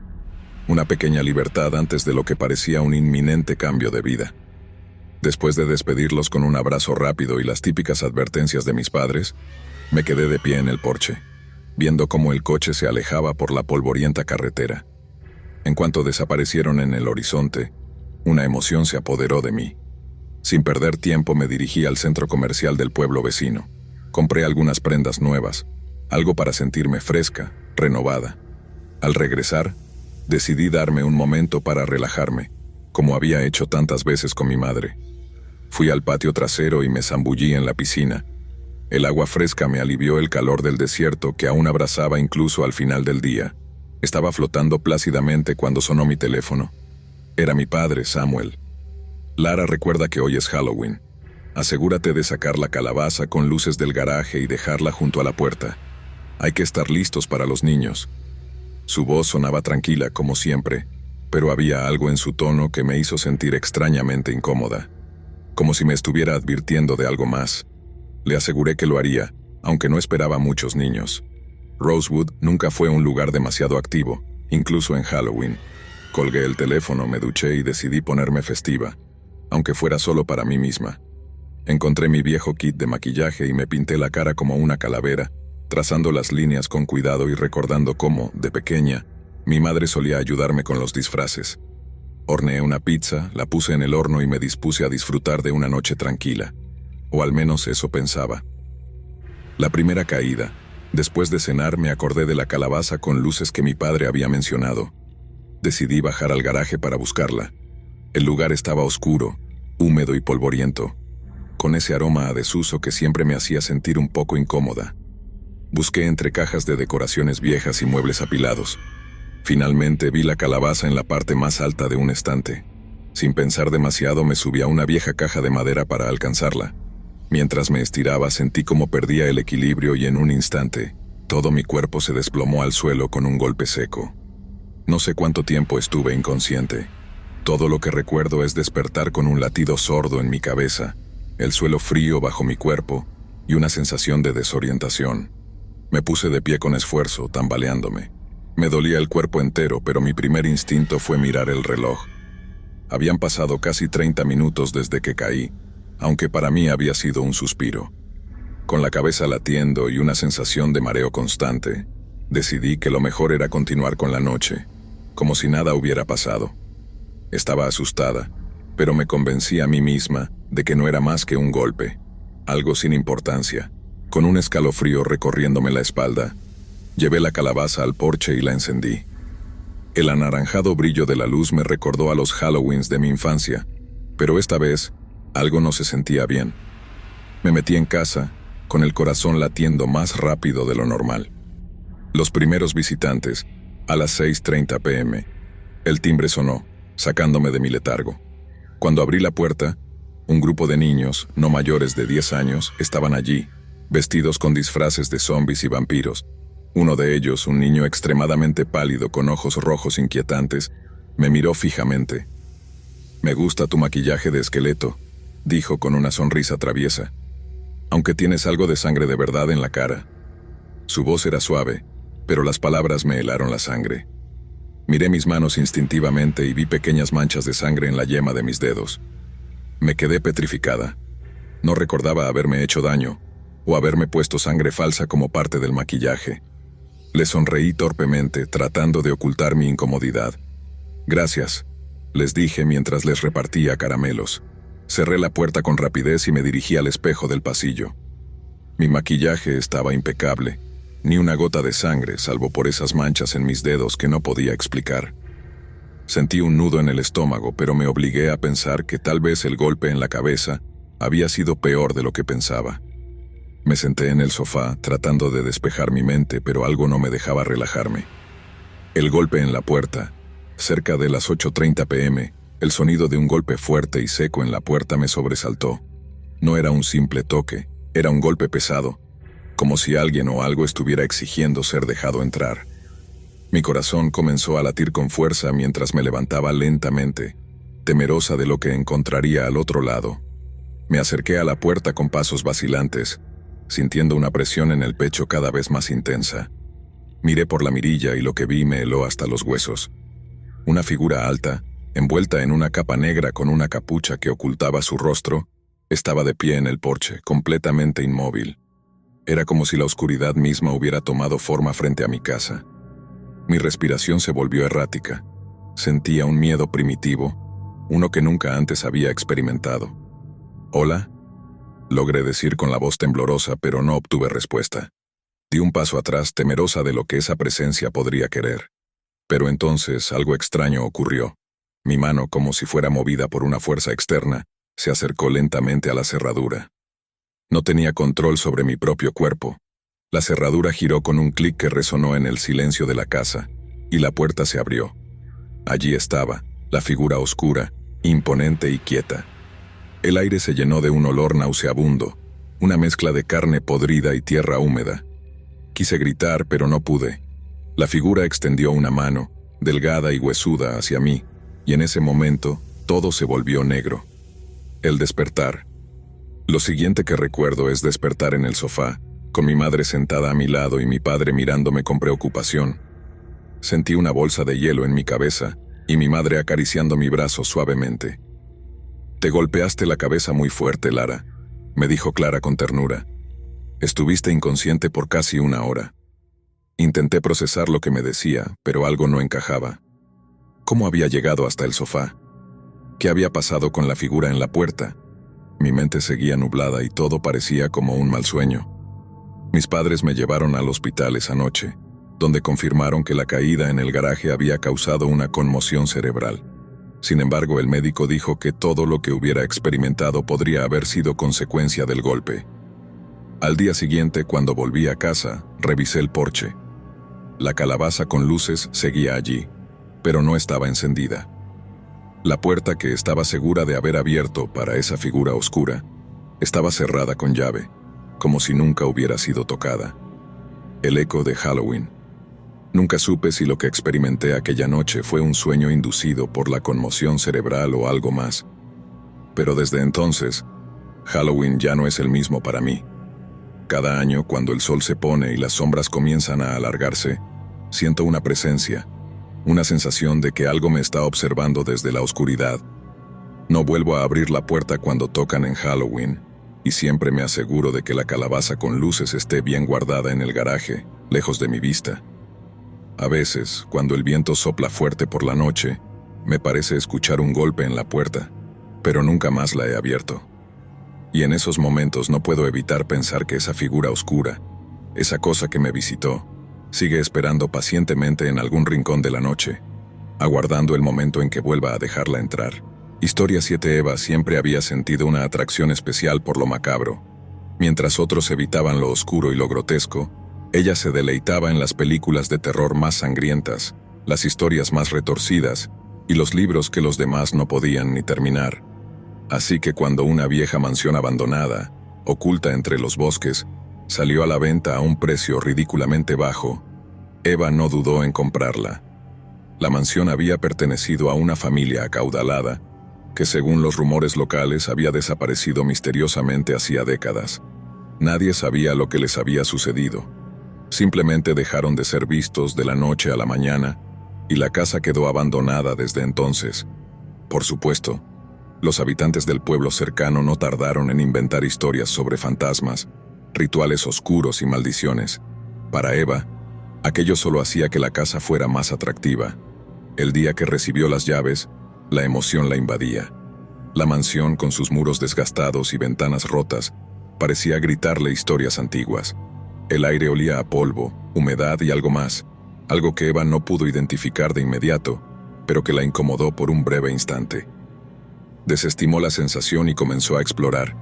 Una pequeña libertad antes de lo que parecía un inminente cambio de vida. Después de despedirlos con un abrazo rápido y las típicas advertencias de mis padres, me quedé de pie en el porche, viendo cómo el coche se alejaba por la polvorienta carretera. En cuanto desaparecieron en el horizonte, una emoción se apoderó de mí. Sin perder tiempo me dirigí al centro comercial del pueblo vecino. Compré algunas prendas nuevas, algo para sentirme fresca, renovada. Al regresar, decidí darme un momento para relajarme, como había hecho tantas veces con mi madre. Fui al patio trasero y me zambullí en la piscina. El agua fresca me alivió el calor del desierto que aún abrazaba incluso al final del día. Estaba flotando plácidamente cuando sonó mi teléfono. Era mi padre, Samuel. Lara, recuerda que hoy es Halloween. Asegúrate de sacar la calabaza con luces del garaje y dejarla junto a la puerta. Hay que estar listos para los niños. Su voz sonaba tranquila, como siempre, pero había algo en su tono que me hizo sentir extrañamente incómoda, como si me estuviera advirtiendo de algo más. Le aseguré que lo haría, aunque no esperaba muchos niños. Rosewood nunca fue un lugar demasiado activo, incluso en Halloween. Colgué el teléfono, me duché y decidí ponerme festiva, aunque fuera solo para mí misma. Encontré mi viejo kit de maquillaje y me pinté la cara como una calavera, trazando las líneas con cuidado y recordando cómo, de pequeña, mi madre solía ayudarme con los disfraces. Horneé una pizza, la puse en el horno y me dispuse a disfrutar de una noche tranquila. O al menos eso pensaba. La primera caída. Después de cenar me acordé de la calabaza con luces que mi padre había mencionado. Decidí bajar al garaje para buscarla. El lugar estaba oscuro, húmedo y polvoriento, con ese aroma a desuso que siempre me hacía sentir un poco incómoda. Busqué entre cajas de decoraciones viejas y muebles apilados. Finalmente vi la calabaza en la parte más alta de un estante. Sin pensar demasiado me subí a una vieja caja de madera para alcanzarla. Mientras me estiraba sentí cómo perdía el equilibrio y en un instante todo mi cuerpo se desplomó al suelo con un golpe seco. No sé cuánto tiempo estuve inconsciente. Todo lo que recuerdo es despertar con un latido sordo en mi cabeza, el suelo frío bajo mi cuerpo y una sensación de desorientación. Me puse de pie con esfuerzo, tambaleándome. Me dolía el cuerpo entero, pero mi primer instinto fue mirar el reloj. Habían pasado casi 30 minutos desde que caí, aunque para mí había sido un suspiro. Con la cabeza latiendo y una sensación de mareo constante, decidí que lo mejor era continuar con la noche, como si nada hubiera pasado. Estaba asustada, pero me convencí a mí misma de que no era más que un golpe, algo sin importancia. Con un escalofrío recorriéndome la espalda, llevé la calabaza al porche y la encendí. El anaranjado brillo de la luz me recordó a los Halloweens de mi infancia, pero esta vez algo no se sentía bien. Me metí en casa, con el corazón latiendo más rápido de lo normal. Los primeros visitantes, a las 6:30 p.m. El timbre sonó, sacándome de mi letargo. Cuando abrí la puerta, un grupo de niños, no mayores de 10 años, estaban allí, vestidos con disfraces de zombies y vampiros. Uno de ellos, un niño extremadamente pálido con ojos rojos inquietantes, me miró fijamente. «Me gusta tu maquillaje de esqueleto», dijo con una sonrisa traviesa. «Aunque tienes algo de sangre de verdad en la cara». Su voz era suave, pero las palabras me helaron la sangre. Miré mis manos instintivamente y vi pequeñas manchas de sangre en la yema de mis dedos. Me quedé petrificada. No recordaba haberme hecho daño, o haberme puesto sangre falsa como parte del maquillaje. Le sonreí torpemente, tratando de ocultar mi incomodidad. «Gracias», les dije mientras les repartía caramelos. Cerré la puerta con rapidez y me dirigí al espejo del pasillo. Mi maquillaje estaba impecable, ni una gota de sangre, salvo por esas manchas en mis dedos que no podía explicar. Sentí un nudo en el estómago, pero me obligué a pensar que tal vez el golpe en la cabeza había sido peor de lo que pensaba. Me senté en el sofá, tratando de despejar mi mente, pero algo no me dejaba relajarme. El golpe en la puerta, cerca de las 8:30 p.m., el sonido de un golpe fuerte y seco en la puerta me sobresaltó. No era un simple toque, era un golpe pesado, como si alguien o algo estuviera exigiendo ser dejado entrar. Mi corazón comenzó a latir con fuerza mientras me levantaba lentamente, temerosa de lo que encontraría al otro lado. Me acerqué a la puerta con pasos vacilantes, sintiendo una presión en el pecho cada vez más intensa. Miré por la mirilla y lo que vi me heló hasta los huesos. Una figura alta, envuelta en una capa negra con una capucha que ocultaba su rostro, estaba de pie en el porche, completamente inmóvil. Era como si la oscuridad misma hubiera tomado forma frente a mi casa. Mi respiración se volvió errática. Sentía un miedo primitivo, uno que nunca antes había experimentado. «¿Hola?», logré decir con la voz temblorosa, pero no obtuve respuesta. Di un paso atrás, temerosa de lo que esa presencia podría querer. Pero entonces algo extraño ocurrió. Mi mano, como si fuera movida por una fuerza externa, se acercó lentamente a la cerradura. No tenía control sobre mi propio cuerpo. La cerradura giró con un clic que resonó en el silencio de la casa, y la puerta se abrió. Allí estaba, la figura oscura, imponente y quieta. El aire se llenó de un olor nauseabundo, una mezcla de carne podrida y tierra húmeda. Quise gritar, pero no pude. La figura extendió una mano, delgada y huesuda, hacia mí, y en ese momento todo se volvió negro. El despertar. Lo siguiente que recuerdo es despertar en el sofá, con mi madre sentada a mi lado y mi padre mirándome con preocupación. Sentí una bolsa de hielo en mi cabeza y mi madre acariciando mi brazo suavemente. «Te golpeaste la cabeza muy fuerte, Lara», me dijo Clara con ternura. «Estuviste inconsciente por casi 1 hora». Intenté procesar lo que me decía, pero algo no encajaba. ¿Cómo había llegado hasta el sofá? ¿Qué había pasado con la figura en la puerta? Mi mente seguía nublada y todo parecía como un mal sueño. Mis padres me llevaron al hospital esa noche, donde confirmaron que la caída en el garaje había causado una conmoción cerebral. Sin embargo, el médico dijo que todo lo que hubiera experimentado podría haber sido consecuencia del golpe. Al día siguiente, cuando volví a casa, revisé el porche. La calabaza con luces seguía allí, pero no estaba encendida. La puerta, que estaba segura de haber abierto para esa figura oscura, estaba cerrada con llave, como si nunca hubiera sido tocada. El eco de Halloween. Nunca supe si lo que experimenté aquella noche fue un sueño inducido por la conmoción cerebral o algo más. Pero desde entonces, Halloween ya no es el mismo para mí. Cada año, cuando el sol se pone y las sombras comienzan a alargarse, siento una presencia, una sensación de que algo me está observando desde la oscuridad. No vuelvo a abrir la puerta cuando tocan en Halloween, y siempre me aseguro de que la calabaza con luces esté bien guardada en el garaje, lejos de mi vista. A veces, cuando el viento sopla fuerte por la noche, me parece escuchar un golpe en la puerta, pero nunca más la he abierto. Y en esos momentos no puedo evitar pensar que esa figura oscura, esa cosa que me visitó, sigue esperando pacientemente en algún rincón de la noche, aguardando el momento en que vuelva a dejarla entrar. Historia 7. Eva siempre había sentido una atracción especial por lo macabro. Mientras otros evitaban lo oscuro y lo grotesco, ella se deleitaba en las películas de terror más sangrientas, las historias más retorcidas y los libros que los demás no podían ni terminar. Así que cuando una vieja mansión abandonada, oculta entre los bosques, salió a la venta a un precio ridículamente bajo, Eva no dudó en comprarla. La mansión había pertenecido a una familia acaudalada, que según los rumores locales había desaparecido misteriosamente hacía décadas. Nadie sabía lo que les había sucedido. Simplemente dejaron de ser vistos de la noche a la mañana, y la casa quedó abandonada desde entonces. Por supuesto, los habitantes del pueblo cercano no tardaron en inventar historias sobre fantasmas, rituales oscuros y maldiciones. Para Eva, aquello solo hacía que la casa fuera más atractiva. El día que recibió las llaves, la emoción la invadía. La mansión, con sus muros desgastados y ventanas rotas, parecía gritarle historias antiguas. El aire olía a polvo, humedad y algo más, algo que Eva no pudo identificar de inmediato, pero que la incomodó por un breve instante. Desestimó la sensación y comenzó a explorar.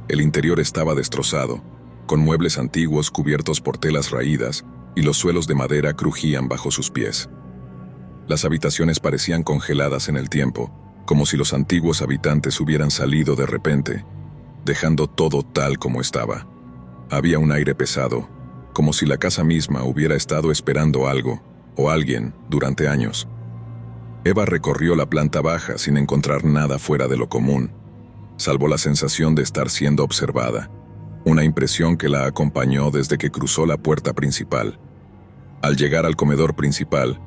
El interior estaba destrozado, con muebles antiguos cubiertos por telas raídas, y los suelos de madera crujían bajo sus pies. Las habitaciones parecían congeladas en el tiempo, como si los antiguos habitantes hubieran salido de repente, dejando todo tal como estaba. Había un aire pesado, como si la casa misma hubiera estado esperando algo, o alguien, durante años. Eva recorrió la planta baja sin encontrar nada fuera de lo común, salvo la sensación de estar siendo observada, una impresión que la acompañó desde que cruzó la puerta principal. Al llegar al comedor principal,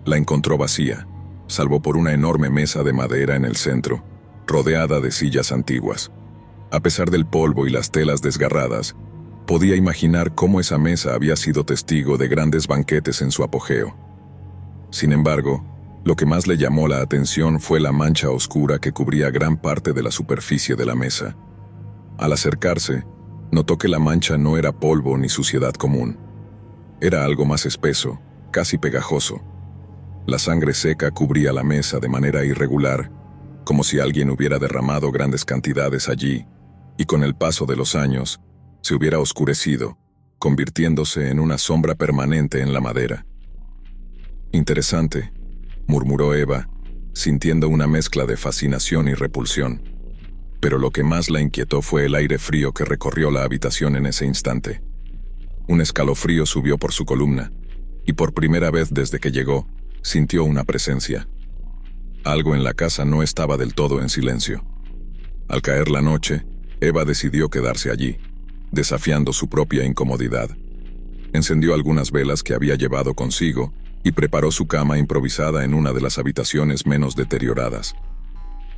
la encontró vacía, salvo por una enorme mesa de madera en el centro, rodeada de sillas antiguas. A pesar del polvo y las telas desgarradas, podía imaginar cómo esa mesa había sido testigo de grandes banquetes en su apogeo. Sin embargo, lo que más le llamó la atención fue la mancha oscura que cubría gran parte de la superficie de la mesa. Al acercarse, notó que la mancha no era polvo ni suciedad común. Era algo más espeso, casi pegajoso. La sangre seca cubría la mesa de manera irregular, como si alguien hubiera derramado grandes cantidades allí, y con el paso de los años, se hubiera oscurecido, convirtiéndose en una sombra permanente en la madera. Interesante, murmuró Eva, sintiendo una mezcla de fascinación y repulsión. Pero lo que más la inquietó fue el aire frío que recorrió la habitación en ese instante. Un escalofrío subió por su columna, y por primera vez desde que llegó, sintió una presencia. Algo en la casa no estaba del todo en silencio. Al caer la noche, Eva decidió quedarse allí, desafiando su propia incomodidad. Encendió algunas velas que había llevado consigo y preparó su cama improvisada en una de las habitaciones menos deterioradas.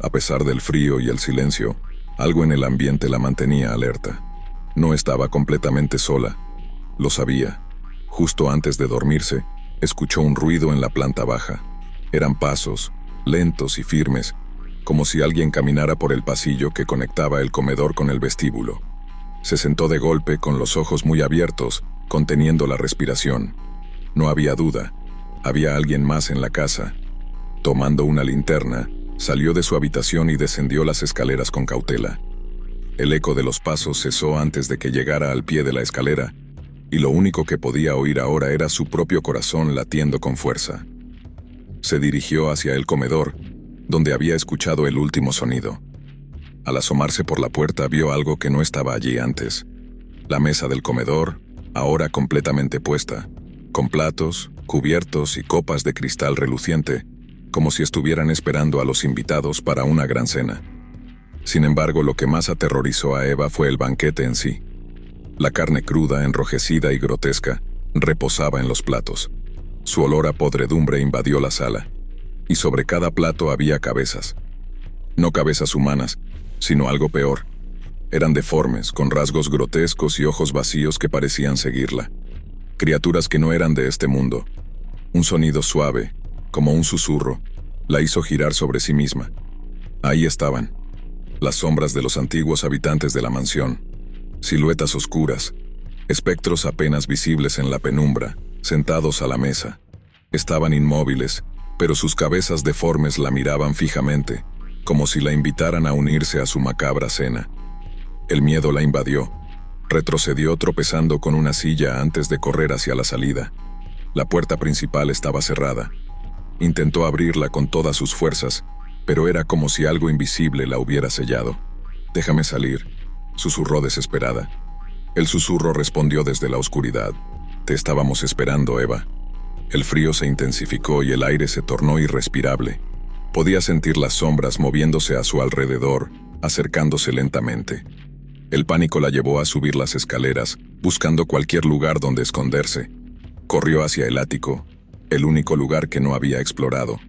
A pesar del frío y el silencio, algo en el ambiente la mantenía alerta. No estaba completamente sola. Lo sabía. Justo antes de dormirse, escuchó un ruido en la planta baja. Eran pasos, lentos y firmes, como si alguien caminara por el pasillo que conectaba el comedor con el vestíbulo. Se sentó de golpe con los ojos muy abiertos, conteniendo la respiración. No había duda. Había alguien más en la casa. Tomando una linterna, salió de su habitación y descendió las escaleras con cautela. El eco de los pasos cesó antes de que llegara al pie de la escalera, y lo único que podía oír ahora era su propio corazón latiendo con fuerza. Se dirigió hacia el comedor, donde había escuchado el último sonido. Al asomarse por la puerta vio algo que no estaba allí antes. La mesa del comedor, ahora completamente puesta, con platos, cubiertos y copas de cristal reluciente, como si estuvieran esperando a los invitados para una gran cena. Sin embargo, lo que más aterrorizó a Eva fue el banquete en sí. La carne cruda, enrojecida y grotesca, reposaba en los platos. Su olor a podredumbre invadió la sala, y sobre cada plato había cabezas. No cabezas humanas, sino algo peor. Eran deformes, con rasgos grotescos y ojos vacíos que parecían seguirla. Criaturas que no eran de este mundo. Un sonido suave, como un susurro, la hizo girar sobre sí misma. Ahí estaban, las sombras de los antiguos habitantes de la mansión. Siluetas oscuras, espectros apenas visibles en la penumbra, sentados a la mesa. Estaban inmóviles, pero sus cabezas deformes la miraban fijamente, como si la invitaran a unirse a su macabra cena. El miedo la invadió. Retrocedió tropezando con una silla antes de correr hacia la salida. La puerta principal estaba cerrada. Intentó abrirla con todas sus fuerzas, pero era como si algo invisible la hubiera sellado. «Déjame salir», susurró desesperada. El susurro respondió desde la oscuridad. «Te estábamos esperando, Eva». El frío se intensificó y el aire se tornó irrespirable. Podía sentir las sombras moviéndose a su alrededor, acercándose lentamente. El pánico la llevó a subir las escaleras, buscando cualquier lugar donde esconderse. Corrió hacia el ático, el único lugar que no había explorado,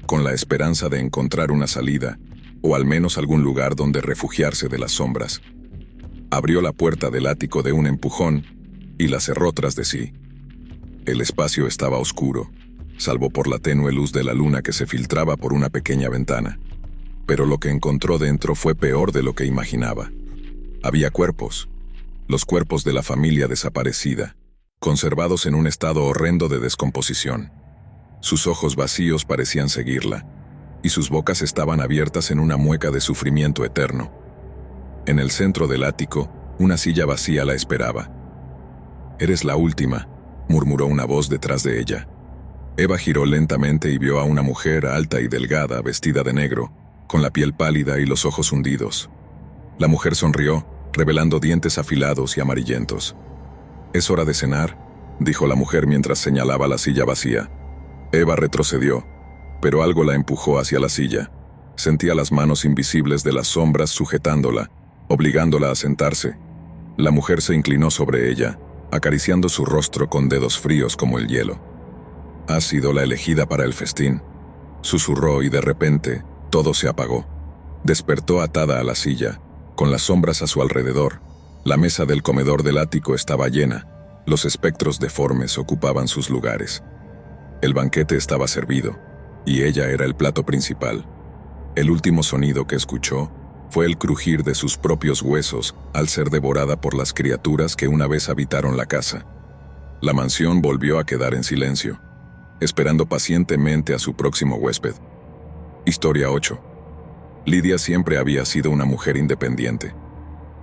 con la esperanza de encontrar una salida, o al menos algún lugar donde refugiarse de las sombras. Abrió la puerta del ático de un empujón y la cerró tras de sí. El espacio estaba oscuro, salvo por la tenue luz de la luna que se filtraba por una pequeña ventana. Pero lo que encontró dentro fue peor de lo que imaginaba. Había cuerpos, los cuerpos de la familia desaparecida, conservados en un estado horrendo de descomposición. Sus ojos vacíos parecían seguirla, y sus bocas estaban abiertas en una mueca de sufrimiento eterno. En el centro del ático, una silla vacía la esperaba. «Eres la última», murmuró una voz detrás de ella. Eva giró lentamente y vio a una mujer alta y delgada, vestida de negro, con la piel pálida y los ojos hundidos. La mujer sonrió, revelando dientes afilados y amarillentos. «Es hora de cenar», dijo la mujer mientras señalaba la silla vacía. Eva retrocedió, pero algo la empujó hacia la silla. Sentía las manos invisibles de las sombras sujetándola, obligándola a sentarse. La mujer se inclinó sobre ella, acariciando su rostro con dedos fríos como el hielo. «Has sido la elegida para el festín», susurró y de repente todo se apagó. Despertó atada a la silla, con las sombras a su alrededor. La mesa del comedor del ático estaba llena, los espectros deformes ocupaban sus lugares. El banquete estaba servido, y ella era el plato principal. El último sonido que escuchó fue el crujir de sus propios huesos al ser devorada por las criaturas que una vez habitaron la casa. La mansión volvió a quedar en silencio, esperando pacientemente a su próximo huésped. Historia 8. Lidia siempre había sido una mujer independiente.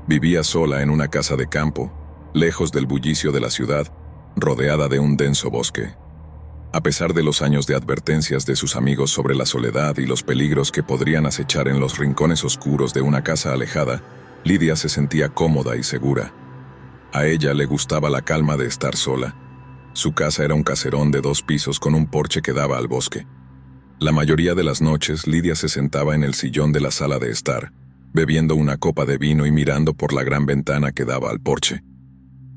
Vivía sola en una casa de campo, lejos del bullicio de la ciudad, rodeada de un denso bosque. A pesar de los años de advertencias de sus amigos sobre la soledad y los peligros que podrían acechar en los rincones oscuros de una casa alejada, Lidia se sentía cómoda y segura. A ella le gustaba la calma de estar sola. Su casa era un caserón de 2 pisos con un porche que daba al bosque. La mayoría de las noches, Lidia se sentaba en el sillón de la sala de estar, bebiendo una copa de vino y mirando por la gran ventana que daba al porche.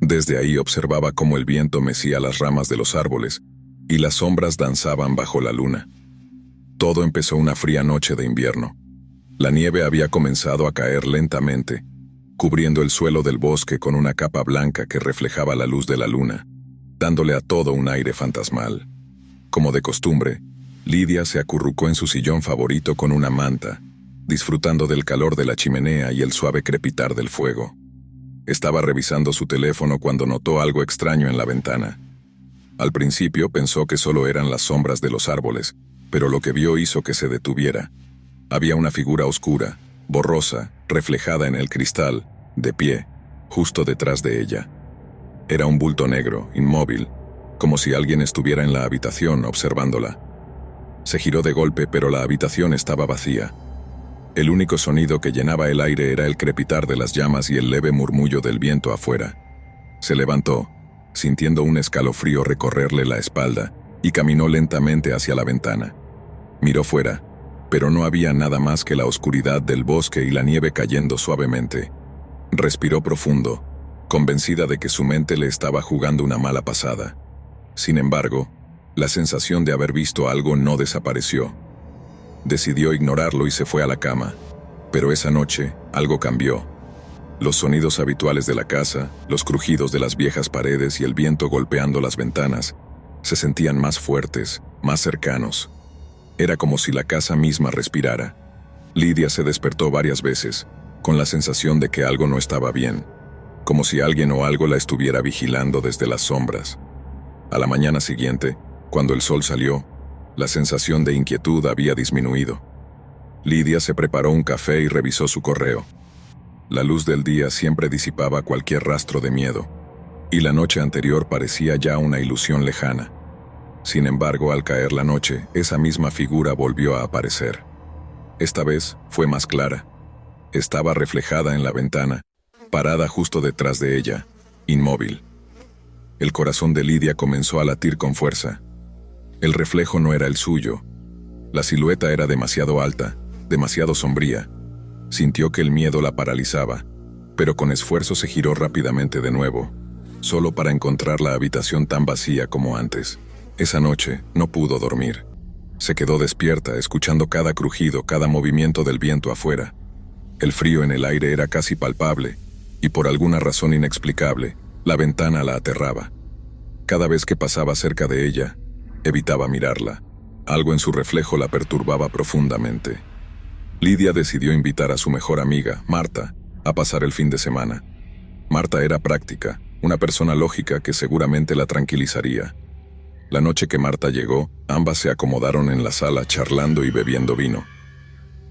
Desde ahí observaba cómo el viento mecía las ramas de los árboles, y las sombras danzaban bajo la luna. Todo empezó una fría noche de invierno. La nieve había comenzado a caer lentamente, cubriendo el suelo del bosque con una capa blanca que reflejaba la luz de la luna, dándole a todo un aire fantasmal. Como de costumbre, Lidia se acurrucó en su sillón favorito con una manta, disfrutando del calor de la chimenea y el suave crepitar del fuego. Estaba revisando su teléfono cuando notó algo extraño en la ventana. Al principio pensó que solo eran las sombras de los árboles, pero lo que vio hizo que se detuviera. Había una figura oscura, borrosa, reflejada en el cristal, de pie, justo detrás de ella. Era un bulto negro, inmóvil, como si alguien estuviera en la habitación observándola. Se giró de golpe, pero la habitación estaba vacía. El único sonido que llenaba el aire era el crepitar de las llamas y el leve murmullo del viento afuera. Se levantó, sintiendo un escalofrío recorrerle la espalda, y caminó lentamente hacia la ventana. Miró fuera, pero no había nada más que la oscuridad del bosque y la nieve cayendo suavemente. Respiró profundo, convencida de que su mente le estaba jugando una mala pasada. Sin embargo, la sensación de haber visto algo no desapareció. Decidió ignorarlo y se fue a la cama. Pero esa noche, algo cambió. Los sonidos habituales de la casa, los crujidos de las viejas paredes y el viento golpeando las ventanas, se sentían más fuertes, más cercanos. Era como si la casa misma respirara. Lidia se despertó varias veces, con la sensación de que algo no estaba bien, como si alguien o algo la estuviera vigilando desde las sombras. A la mañana siguiente, cuando el sol salió, la sensación de inquietud había disminuido. Lidia se preparó un café y revisó su correo. La luz del día siempre disipaba cualquier rastro de miedo, y la noche anterior parecía ya una ilusión lejana. Sin embargo, al caer la noche, esa misma figura volvió a aparecer. Esta vez fue más clara. Estaba reflejada en la ventana, parada justo detrás de ella, inmóvil. El corazón de Lidia comenzó a latir con fuerza. El reflejo no era el suyo. La silueta era demasiado alta, demasiado sombría. Sintió que el miedo la paralizaba, pero con esfuerzo se giró rápidamente de nuevo, solo para encontrar la habitación tan vacía como antes. Esa noche no pudo dormir. Se quedó despierta, escuchando cada crujido, cada movimiento del viento afuera. El frío en el aire era casi palpable, y por alguna razón inexplicable, la ventana la aterraba. Cada vez que pasaba cerca de ella, evitaba mirarla. Algo en su reflejo la perturbaba profundamente. Lidia decidió invitar a su mejor amiga, Marta, a pasar el fin de semana. Marta era práctica, una persona lógica que seguramente la tranquilizaría. La noche que Marta llegó, ambas se acomodaron en la sala charlando y bebiendo vino.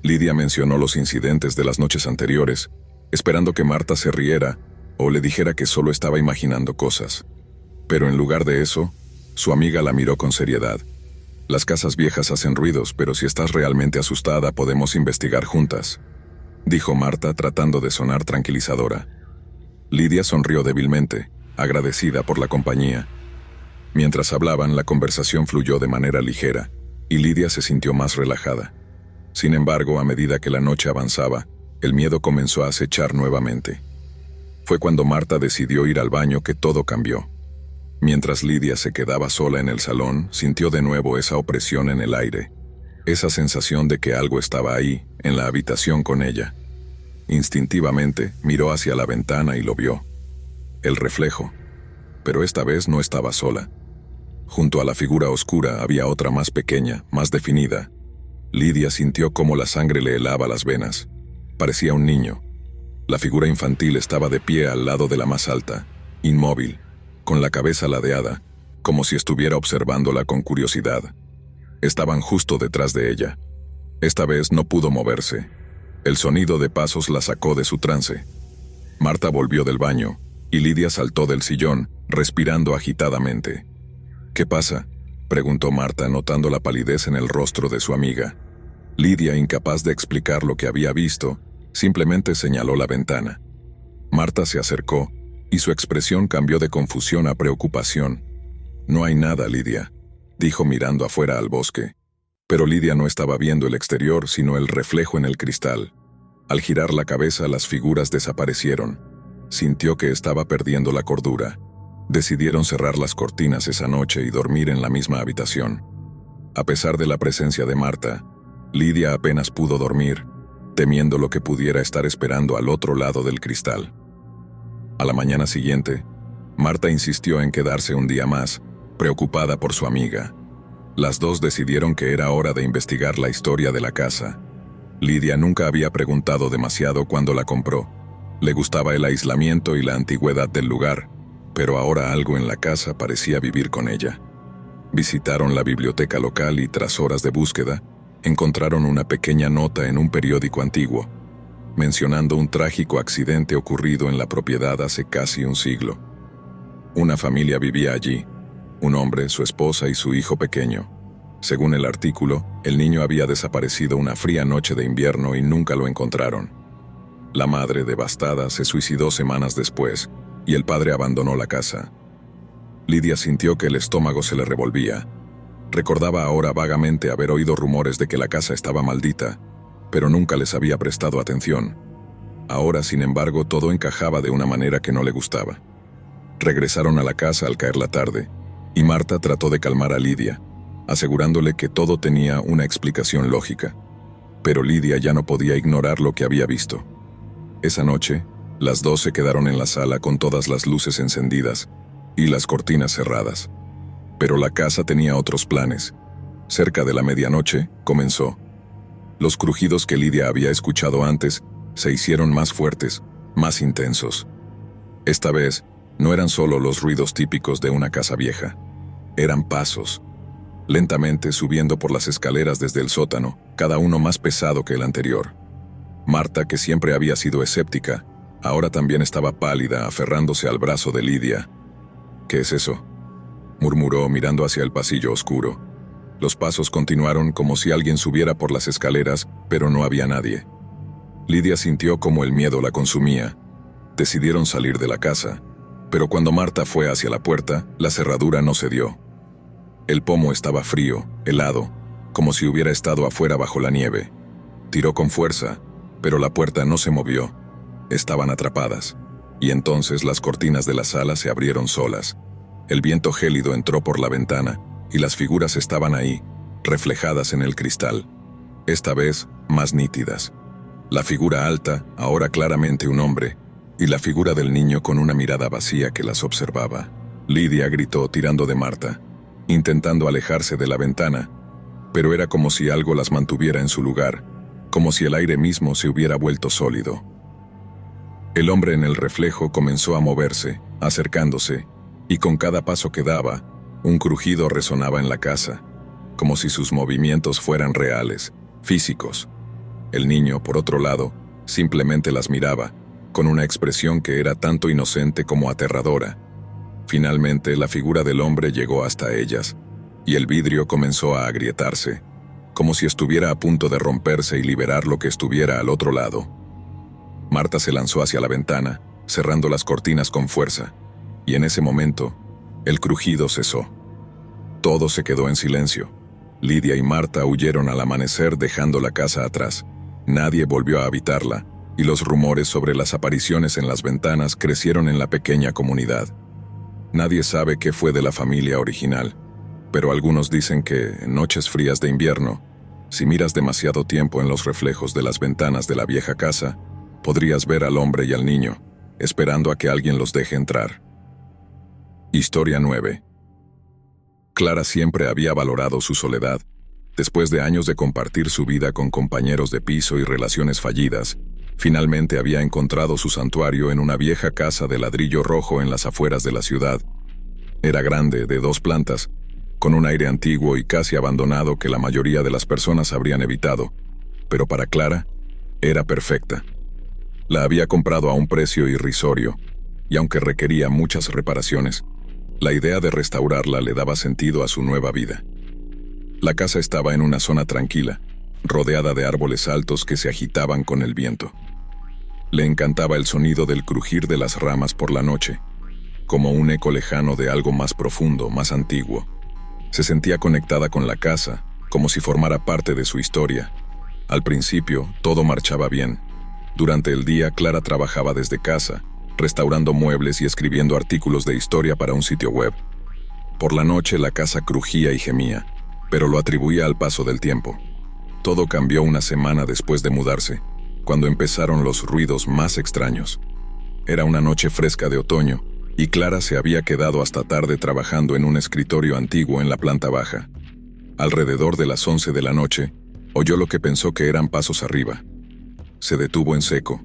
Lidia mencionó los incidentes de las noches anteriores, esperando que Marta se riera o le dijera que solo estaba imaginando cosas. Pero en lugar de eso, su amiga la miró con seriedad. Las casas viejas hacen ruidos, pero si estás realmente asustada podemos investigar juntas, dijo Marta tratando de sonar tranquilizadora. Lidia sonrió débilmente, agradecida por la compañía. Mientras hablaban, la conversación fluyó de manera ligera, y Lidia se sintió más relajada. Sin embargo, a medida que la noche avanzaba, el miedo comenzó a acechar nuevamente. Fue cuando Marta decidió ir al baño que todo cambió. Mientras Lidia se quedaba sola en el salón, sintió de nuevo esa opresión en el aire, esa sensación de que algo estaba ahí, en la habitación con ella. Instintivamente, miró hacia la ventana y lo vio. El reflejo. Pero esta vez no estaba sola. Junto a la figura oscura había otra más pequeña, más definida. Lidia sintió cómo la sangre le helaba las venas. Parecía un niño. La figura infantil estaba de pie al lado de la más alta, inmóvil, con la cabeza ladeada, como si estuviera observándola con curiosidad. Estaban justo detrás de ella. Esta vez no pudo moverse. El sonido de pasos la sacó de su trance. Marta volvió del baño, y Lidia saltó del sillón, respirando agitadamente. «¿Qué pasa?», preguntó Marta, notando la palidez en el rostro de su amiga. Lidia, incapaz de explicar lo que había visto, simplemente señaló la ventana. Marta se acercó, y su expresión cambió de confusión a preocupación. «No hay nada, Lidia», dijo mirando afuera al bosque. Pero Lidia no estaba viendo el exterior, sino el reflejo en el cristal. Al girar la cabeza, las figuras desaparecieron. Sintió que estaba perdiendo la cordura. Decidieron cerrar las cortinas esa noche y dormir en la misma habitación. A pesar de la presencia de Marta, Lidia apenas pudo dormir, temiendo lo que pudiera estar esperando al otro lado del cristal. A la mañana siguiente, Marta insistió en quedarse un día más, preocupada por su amiga. Las dos decidieron que era hora de investigar la historia de la casa. Lidia nunca había preguntado demasiado cuando la compró. Le gustaba el aislamiento y la antigüedad del lugar, pero ahora algo en la casa parecía vivir con ella. Visitaron la biblioteca local y, tras horas de búsqueda, encontraron una pequeña nota en un periódico antiguo, mencionando un trágico accidente ocurrido en la propiedad hace casi un siglo. Una familia vivía allí, un hombre, su esposa y su hijo pequeño. Según el artículo, el niño había desaparecido una fría noche de invierno y nunca lo encontraron. La madre, devastada, se suicidó semanas después, y el padre abandonó la casa. Lidia sintió que el estómago se le revolvía. Recordaba ahora vagamente haber oído rumores de que la casa estaba maldita, pero nunca les había prestado atención. Ahora, sin embargo, todo encajaba de una manera que no le gustaba. Regresaron a la casa al caer la tarde, y Marta trató de calmar a Lidia, asegurándole que todo tenía una explicación lógica. Pero Lidia ya no podía ignorar lo que había visto. Esa noche, las dos se quedaron en la sala con todas las luces encendidas y las cortinas cerradas. Pero la casa tenía otros planes. Cerca de la medianoche, comenzó. Los crujidos que Lidia había escuchado antes se hicieron más fuertes, más intensos. Esta vez, no eran solo los ruidos típicos de una casa vieja. Eran pasos, lentamente subiendo por las escaleras desde el sótano, cada uno más pesado que el anterior. Marta, que siempre había sido escéptica, ahora también estaba pálida, aferrándose al brazo de Lidia. «¿Qué es eso?», murmuró mirando hacia el pasillo oscuro. Los pasos continuaron como si alguien subiera por las escaleras, pero no había nadie. Lidia sintió como el miedo la consumía. Decidieron salir de la casa, pero cuando Marta fue hacia la puerta, la cerradura no cedió. El pomo estaba frío, helado, como si hubiera estado afuera bajo la nieve. Tiró con fuerza, pero la puerta no se movió. Estaban atrapadas, y entonces las cortinas de la sala se abrieron solas. El viento gélido entró por la ventana, y las figuras estaban ahí, reflejadas en el cristal. Esta vez, más nítidas. La figura alta, ahora claramente un hombre, y la figura del niño con una mirada vacía que las observaba. Lidia gritó tirando de Marta, intentando alejarse de la ventana, pero era como si algo las mantuviera en su lugar, como si el aire mismo se hubiera vuelto sólido. El hombre en el reflejo comenzó a moverse, acercándose, y con cada paso que daba, un crujido resonaba en la casa, como si sus movimientos fueran reales, físicos. El niño, por otro lado, simplemente las miraba, con una expresión que era tanto inocente como aterradora. Finalmente, la figura del hombre llegó hasta ellas, y el vidrio comenzó a agrietarse, como si estuviera a punto de romperse y liberar lo que estuviera al otro lado. Marta se lanzó hacia la ventana, cerrando las cortinas con fuerza, y en ese momento, el crujido cesó. Todo se quedó en silencio. Lidia y Marta huyeron al amanecer dejando la casa atrás. Nadie volvió a habitarla, y los rumores sobre las apariciones en las ventanas crecieron en la pequeña comunidad. Nadie sabe qué fue de la familia original, pero algunos dicen que, en noches frías de invierno, si miras demasiado tiempo en los reflejos de las ventanas de la vieja casa, podrías ver al hombre y al niño, esperando a que alguien los deje entrar. Historia 9. Clara siempre había valorado su soledad. Después de años de compartir su vida con compañeros de piso y relaciones fallidas, finalmente había encontrado su santuario en una vieja casa de ladrillo rojo en las afueras de la ciudad. Era grande, de 2 plantas, con un aire antiguo y casi abandonado que la mayoría de las personas habrían evitado, pero para Clara, era perfecta. La había comprado a un precio irrisorio, y aunque requería muchas reparaciones, la idea de restaurarla le daba sentido a su nueva vida. La casa estaba en una zona tranquila, rodeada de árboles altos que se agitaban con el viento. Le encantaba el sonido del crujir de las ramas por la noche, como un eco lejano de algo más profundo, más antiguo. Se sentía conectada con la casa, como si formara parte de su historia. Al principio, todo marchaba bien. Durante el día, Clara trabajaba desde casa, restaurando muebles y escribiendo artículos de historia para un sitio web. Por la noche, la casa crujía y gemía, pero lo atribuía al paso del tiempo. Todo cambió una semana después de mudarse, cuando empezaron los ruidos más extraños. Era una noche fresca de otoño, y Clara se había quedado hasta tarde trabajando en un escritorio antiguo en la planta baja. Alrededor de las 11 de la noche, oyó lo que pensó que eran pasos arriba. Se detuvo en seco.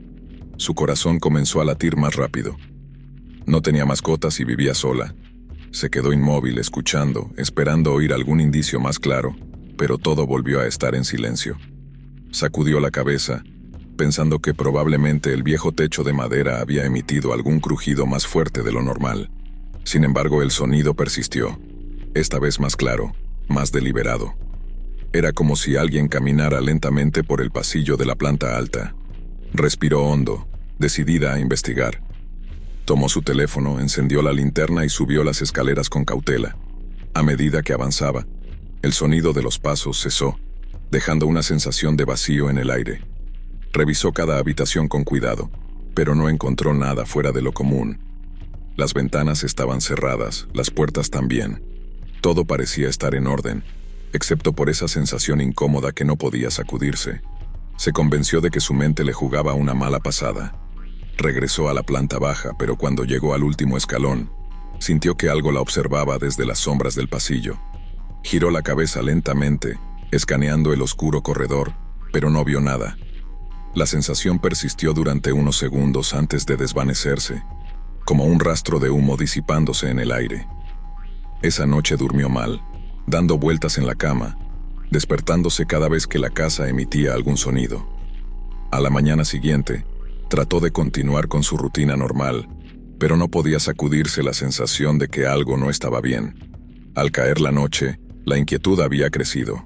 Su corazón comenzó a latir más rápido. No tenía mascotas y vivía sola. Se quedó inmóvil escuchando, esperando oír algún indicio más claro, pero todo volvió a estar en silencio. Sacudió la cabeza, pensando que probablemente el viejo techo de madera había emitido algún crujido más fuerte de lo normal. Sin embargo, el sonido persistió, esta vez más claro, más deliberado. Era como si alguien caminara lentamente por el pasillo de la planta alta. Respiró hondo, decidida a investigar. Tomó su teléfono, encendió la linterna y subió las escaleras con cautela. A medida que avanzaba, el sonido de los pasos cesó, dejando una sensación de vacío en el aire. Revisó cada habitación con cuidado, pero no encontró nada fuera de lo común. Las ventanas estaban cerradas, las puertas también. Todo parecía estar en orden, excepto por esa sensación incómoda que no podía sacudirse. Se convenció de que su mente le jugaba una mala pasada. Regresó a la planta baja, pero cuando llegó al último escalón, sintió que algo la observaba desde las sombras del pasillo. Giró la cabeza lentamente, escaneando el oscuro corredor, pero no vio nada. La sensación persistió durante unos segundos antes de desvanecerse, como un rastro de humo disipándose en el aire. Esa noche durmió mal, dando vueltas en la cama, despertándose cada vez que la casa emitía algún sonido. A la mañana siguiente, trató de continuar con su rutina normal, pero no podía sacudirse la sensación de que algo no estaba bien. Al caer la noche, la inquietud había crecido.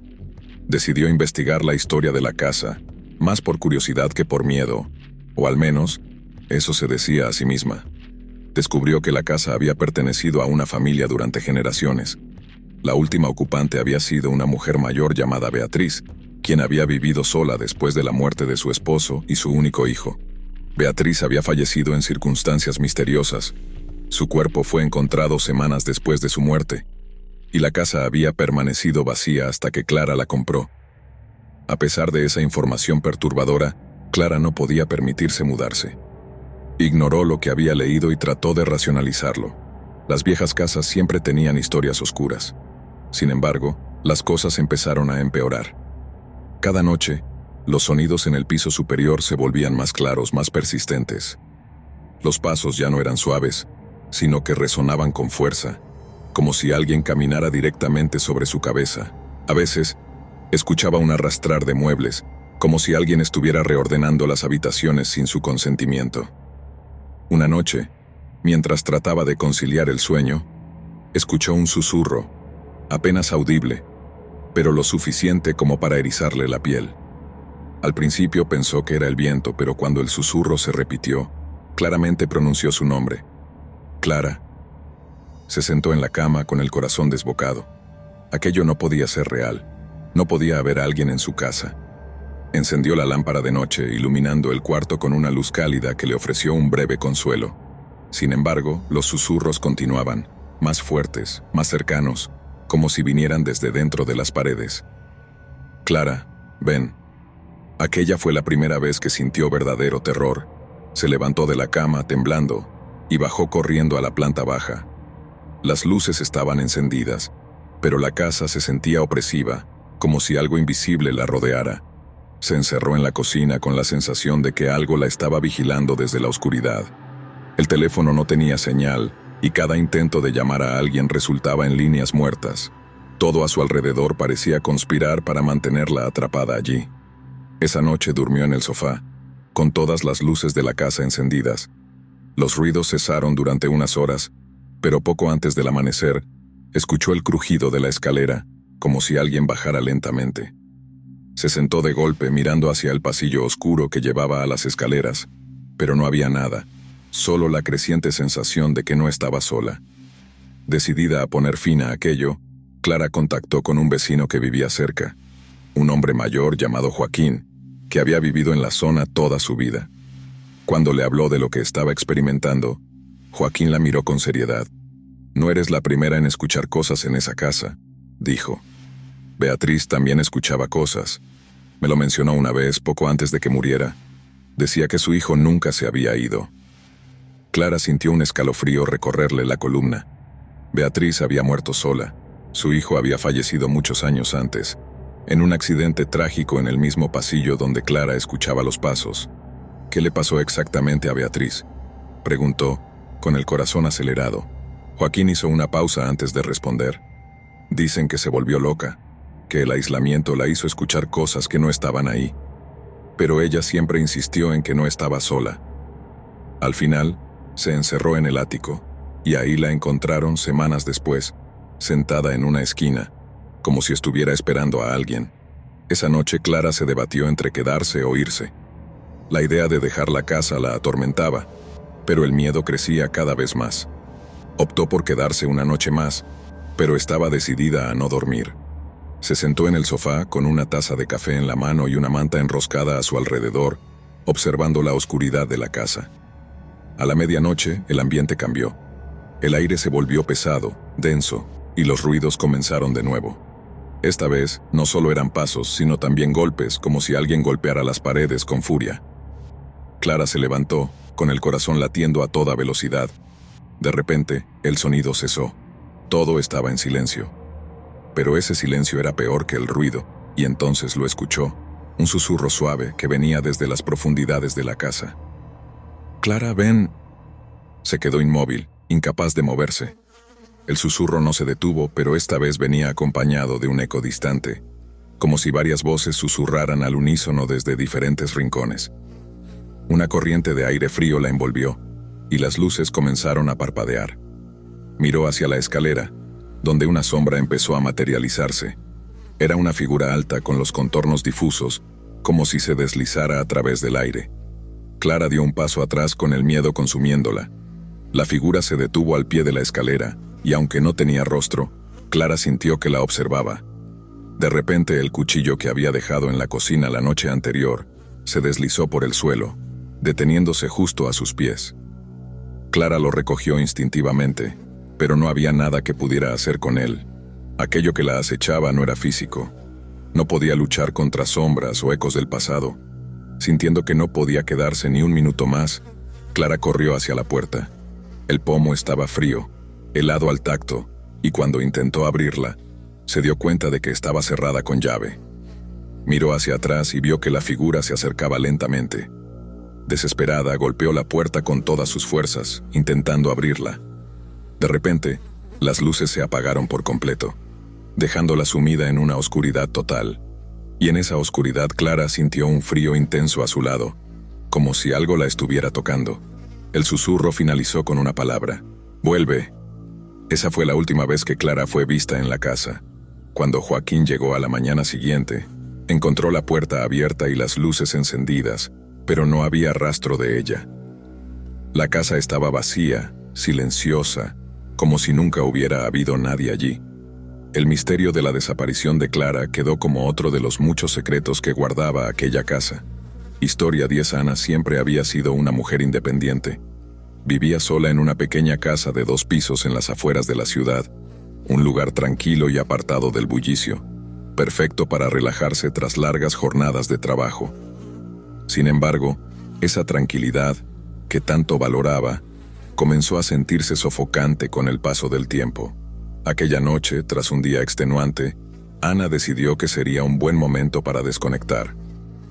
Decidió investigar la historia de la casa, más por curiosidad que por miedo, o al menos, eso se decía a sí misma. Descubrió que la casa había pertenecido a una familia durante generaciones. La última ocupante había sido una mujer mayor llamada Beatriz, quien había vivido sola después de la muerte de su esposo y su único hijo. Beatriz había fallecido en circunstancias misteriosas. Su cuerpo fue encontrado semanas después de su muerte, y la casa había permanecido vacía hasta que Clara la compró. A pesar de esa información perturbadora, Clara no podía permitirse mudarse. Ignoró lo que había leído y trató de racionalizarlo. Las viejas casas siempre tenían historias oscuras. Sin embargo, las cosas empezaron a empeorar. Cada noche, los sonidos en el piso superior se volvían más claros, más persistentes. Los pasos ya no eran suaves, sino que resonaban con fuerza, como si alguien caminara directamente sobre su cabeza. A veces, escuchaba un arrastrar de muebles, como si alguien estuviera reordenando las habitaciones sin su consentimiento. Una noche, mientras trataba de conciliar el sueño, escuchó un susurro, apenas audible, pero lo suficiente como para erizarle la piel. Al principio pensó que era el viento, pero cuando el susurro se repitió, claramente pronunció su nombre. Clara. Se sentó en la cama con el corazón desbocado. Aquello no podía ser real. No podía haber alguien en su casa. Encendió la lámpara de noche, iluminando el cuarto con una luz cálida que le ofreció un breve consuelo. Sin embargo, los susurros continuaban, más fuertes, más cercanos, como si vinieran desde dentro de las paredes. Clara, ven. Aquella fue la primera vez que sintió verdadero terror. Se levantó de la cama temblando y bajó corriendo a la planta baja. Las luces estaban encendidas, pero la casa se sentía opresiva, como si algo invisible la rodeara. Se encerró en la cocina con la sensación de que algo la estaba vigilando desde la oscuridad. El teléfono no tenía señal, y cada intento de llamar a alguien resultaba en líneas muertas. Todo a su alrededor parecía conspirar para mantenerla atrapada allí. Esa noche durmió en el sofá, con todas las luces de la casa encendidas. Los ruidos cesaron durante unas horas, pero poco antes del amanecer, escuchó el crujido de la escalera, como si alguien bajara lentamente. Se sentó de golpe mirando hacia el pasillo oscuro que llevaba a las escaleras, pero no había nada, solo la creciente sensación de que no estaba sola. Decidida a poner fin a aquello, Clara contactó con un vecino que vivía cerca, un hombre mayor llamado Joaquín, que había vivido en la zona toda su vida. Cuando le habló de lo que estaba experimentando, Joaquín la miró con seriedad. «No eres la primera en escuchar cosas en esa casa», dijo. «Beatriz también escuchaba cosas. Me lo mencionó una vez poco antes de que muriera. Decía que su hijo nunca se había ido». Clara sintió un escalofrío recorrerle la columna. Beatriz había muerto sola. Su hijo había fallecido muchos años antes, en un accidente trágico en el mismo pasillo donde Clara escuchaba los pasos. «¿Qué le pasó exactamente a Beatriz?», preguntó, con el corazón acelerado. Joaquín hizo una pausa antes de responder. «Dicen que se volvió loca, que el aislamiento la hizo escuchar cosas que no estaban ahí. Pero ella siempre insistió en que no estaba sola. Al final, se encerró en el ático, y ahí la encontraron semanas después, sentada en una esquina, como si estuviera esperando a alguien. Esa noche Clara se debatió entre quedarse o irse. La idea de dejar la casa la atormentaba, pero el miedo crecía cada vez más. Optó por quedarse una noche más, pero estaba decidida a no dormir. Se sentó en el sofá con una taza de café en la mano y una manta enroscada a su alrededor, observando la oscuridad de la casa. A la medianoche, el ambiente cambió. El aire se volvió pesado, denso, y los ruidos comenzaron de nuevo. Esta vez, no solo eran pasos, sino también golpes, como si alguien golpeara las paredes con furia. Clara se levantó, con el corazón latiendo a toda velocidad. De repente, el sonido cesó. Todo estaba en silencio. Pero ese silencio era peor que el ruido, y entonces lo escuchó, un susurro suave que venía desde las profundidades de la casa. «Clara, ven». Se quedó inmóvil, incapaz de moverse. El susurro no se detuvo, pero esta vez venía acompañado de un eco distante, como si varias voces susurraran al unísono desde diferentes rincones. Una corriente de aire frío la envolvió, y las luces comenzaron a parpadear. Miró hacia la escalera, donde una sombra empezó a materializarse. Era una figura alta con los contornos difusos, como si se deslizara a través del aire. Clara dio un paso atrás con el miedo consumiéndola. La figura se detuvo al pie de la escalera, y aunque no tenía rostro, Clara sintió que la observaba. De repente el cuchillo que había dejado en la cocina la noche anterior se deslizó por el suelo, deteniéndose justo a sus pies. Clara lo recogió instintivamente, pero no había nada que pudiera hacer con él. Aquello que la acechaba no era físico. No podía luchar contra sombras o ecos del pasado. Sintiendo que no podía quedarse ni un minuto más, Clara corrió hacia la puerta. El pomo estaba frío, helado al tacto, y cuando intentó abrirla, se dio cuenta de que estaba cerrada con llave. Miró hacia atrás y vio que la figura se acercaba lentamente. Desesperada, golpeó la puerta con todas sus fuerzas, intentando abrirla. De repente, las luces se apagaron por completo, dejándola sumida en una oscuridad total. Y en esa oscuridad Clara sintió un frío intenso a su lado, como si algo la estuviera tocando. El susurro finalizó con una palabra: «Vuelve». Esa fue la última vez que Clara fue vista en la casa. Cuando Joaquín llegó a la mañana siguiente, encontró la puerta abierta y las luces encendidas, pero no había rastro de ella. La casa estaba vacía, silenciosa, como si nunca hubiera habido nadie allí. El misterio de la desaparición de Clara quedó como otro de los muchos secretos que guardaba aquella casa. Historia 10. Ana siempre había sido una mujer independiente. Vivía sola en una pequeña casa de 2 pisos en las afueras de la ciudad, un lugar tranquilo y apartado del bullicio, perfecto para relajarse tras largas jornadas de trabajo. Sin embargo, esa tranquilidad, que tanto valoraba, comenzó a sentirse sofocante con el paso del tiempo. Aquella noche, tras un día extenuante, Ana decidió que sería un buen momento para desconectar.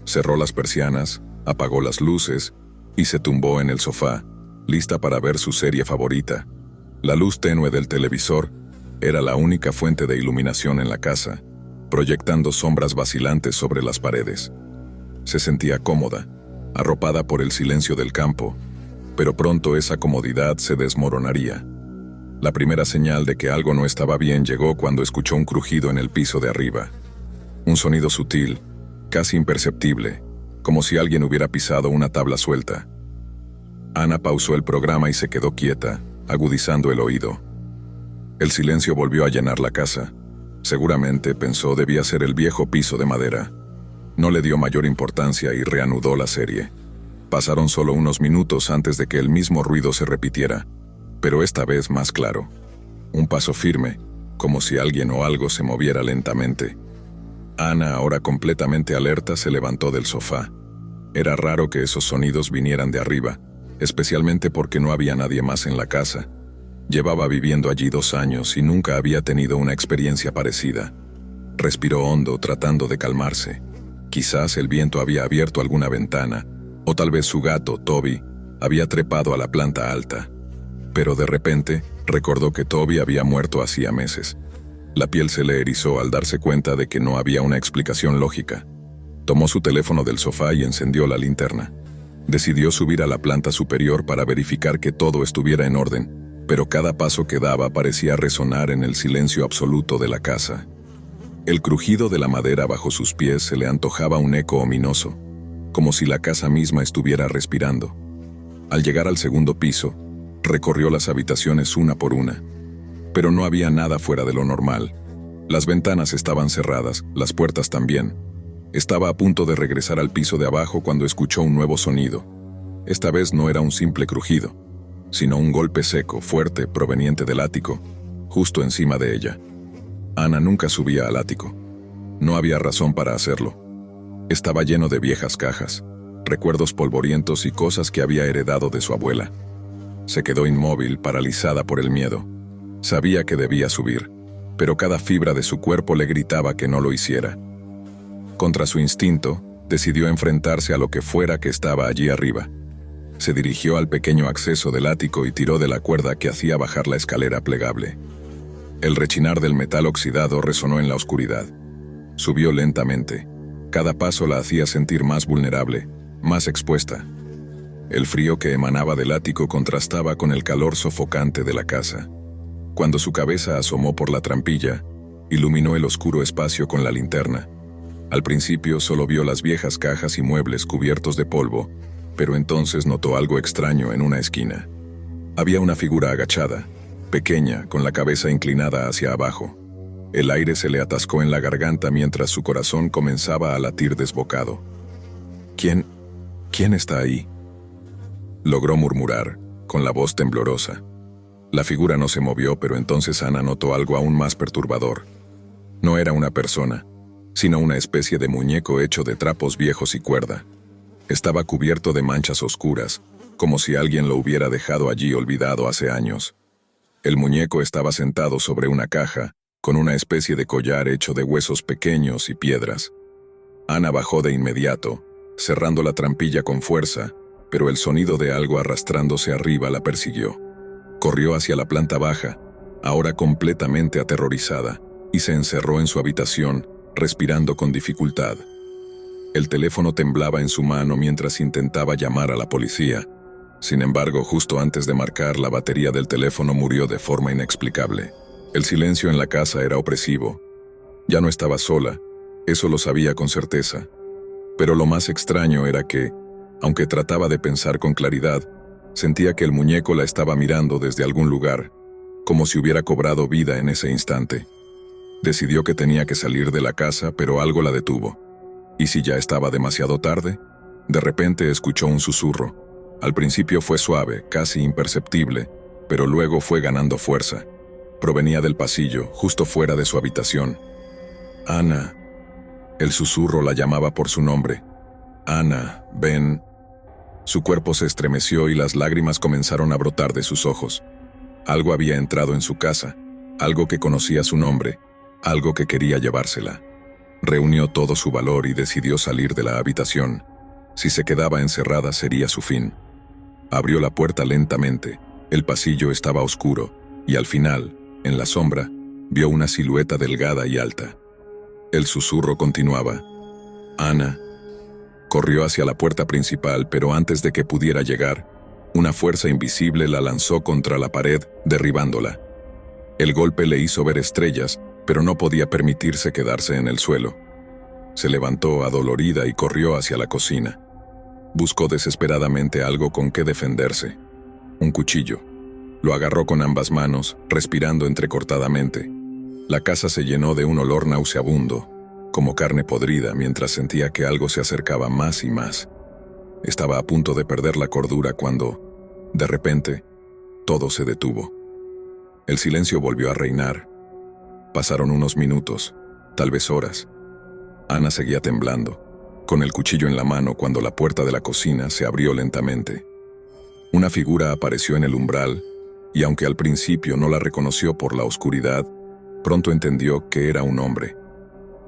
Cerró las persianas, apagó las luces y se tumbó en el sofá, lista para ver su serie favorita. La luz tenue del televisor era la única fuente de iluminación en la casa, proyectando sombras vacilantes sobre las paredes. Se sentía cómoda, arropada por el silencio del campo, pero pronto esa comodidad se desmoronaría. La primera señal de que algo no estaba bien llegó cuando escuchó un crujido en el piso de arriba. Un sonido sutil, casi imperceptible, como si alguien hubiera pisado una tabla suelta. Ana pausó el programa y se quedó quieta, agudizando el oído. El silencio volvió a llenar la casa. Seguramente, pensó, debía ser el viejo piso de madera. No le dio mayor importancia y reanudó la serie. Pasaron solo unos minutos antes de que el mismo ruido se repitiera, pero esta vez más claro. Un paso firme, como si alguien o algo se moviera lentamente. Ana, ahora completamente alerta, se levantó del sofá. Era raro que esos sonidos vinieran de arriba, especialmente porque no había nadie más en la casa. Llevaba viviendo allí 2 años y nunca había tenido una experiencia parecida. Respiró hondo, tratando de calmarse. Quizás el viento había abierto alguna ventana, o tal vez su gato, Toby, había trepado a la planta alta. Pero de repente, recordó que Toby había muerto hacía meses. La piel se le erizó al darse cuenta de que no había una explicación lógica. Tomó su teléfono del sofá y encendió la linterna. Decidió subir a la planta superior para verificar que todo estuviera en orden, pero cada paso que daba parecía resonar en el silencio absoluto de la casa. El crujido de la madera bajo sus pies se le antojaba un eco ominoso, como si la casa misma estuviera respirando. Al llegar al segundo piso, recorrió las habitaciones una por una. Pero no había nada fuera de lo normal. Las ventanas estaban cerradas, las puertas también. Estaba a punto de regresar al piso de abajo cuando escuchó un nuevo sonido. Esta vez no era un simple crujido, sino un golpe seco, fuerte, proveniente del ático, justo encima de ella. Ana nunca subía al ático. No había razón para hacerlo. Estaba lleno de viejas cajas, recuerdos polvorientos y cosas que había heredado de su abuela. Se quedó inmóvil, paralizada por el miedo. Sabía que debía subir, pero cada fibra de su cuerpo le gritaba que no lo hiciera. Contra su instinto, decidió enfrentarse a lo que fuera que estaba allí arriba. Se dirigió al pequeño acceso del ático y tiró de la cuerda que hacía bajar la escalera plegable. El rechinar del metal oxidado resonó en la oscuridad. Subió lentamente. Cada paso la hacía sentir más vulnerable, más expuesta. El frío que emanaba del ático contrastaba con el calor sofocante de la casa. Cuando su cabeza asomó por la trampilla, iluminó el oscuro espacio con la linterna. Al principio solo vio las viejas cajas y muebles cubiertos de polvo, pero entonces notó algo extraño en una esquina. Había una figura agachada, pequeña, con la cabeza inclinada hacia abajo. El aire se le atascó en la garganta mientras su corazón comenzaba a latir desbocado. ¿Quién está ahí?», logró murmurar, con la voz temblorosa. La figura no se movió, pero entonces Ana notó algo aún más perturbador. No era una persona, sino una especie de muñeco hecho de trapos viejos y cuerda. Estaba cubierto de manchas oscuras, como si alguien lo hubiera dejado allí olvidado hace años. El muñeco estaba sentado sobre una caja, con una especie de collar hecho de huesos pequeños y piedras. Ana bajó de inmediato, cerrando la trampilla con fuerza, pero el sonido de algo arrastrándose arriba la persiguió. Corrió hacia la planta baja, ahora completamente aterrorizada, y se encerró en su habitación, respirando con dificultad. El teléfono temblaba en su mano mientras intentaba llamar a la policía. Sin embargo, justo antes de marcar, la batería del teléfono murió de forma inexplicable. El silencio en la casa era opresivo. Ya no estaba sola, eso lo sabía con certeza. Pero lo más extraño era que, aunque trataba de pensar con claridad, sentía que el muñeco la estaba mirando desde algún lugar, como si hubiera cobrado vida en ese instante. Decidió que tenía que salir de la casa, pero algo la detuvo. ¿Y si ya estaba demasiado tarde? De repente escuchó un susurro. Al principio fue suave, casi imperceptible, pero luego fue ganando fuerza. Provenía del pasillo, justo fuera de su habitación. «Ana». El susurro la llamaba por su nombre. «Ana, ven». Su cuerpo se estremeció y las lágrimas comenzaron a brotar de sus ojos. Algo había entrado en su casa, algo que conocía su nombre, algo que quería llevársela. Reunió todo su valor y decidió salir de la habitación. Si se quedaba encerrada sería su fin. Abrió la puerta lentamente. El pasillo estaba oscuro, y al final, en la sombra, vio una silueta delgada y alta. El susurro continuaba. «Ana». Corrió hacia la puerta principal, pero antes de que pudiera llegar, una fuerza invisible la lanzó contra la pared, derribándola. El golpe le hizo ver estrellas, pero no podía permitirse quedarse en el suelo. Se levantó adolorida y corrió hacia la cocina. Buscó desesperadamente algo con que defenderse. Un cuchillo. Lo agarró con ambas manos, respirando entrecortadamente. La casa se llenó de un olor nauseabundo, como carne podrida, mientras sentía que algo se acercaba más y más. Estaba a punto de perder la cordura cuando, de repente, todo se detuvo. El silencio volvió a reinar. Pasaron unos minutos, tal vez horas. Ana seguía temblando, con el cuchillo en la mano cuando la puerta de la cocina se abrió lentamente. Una figura apareció en el umbral, y aunque al principio no la reconoció por la oscuridad, pronto entendió que era un hombre.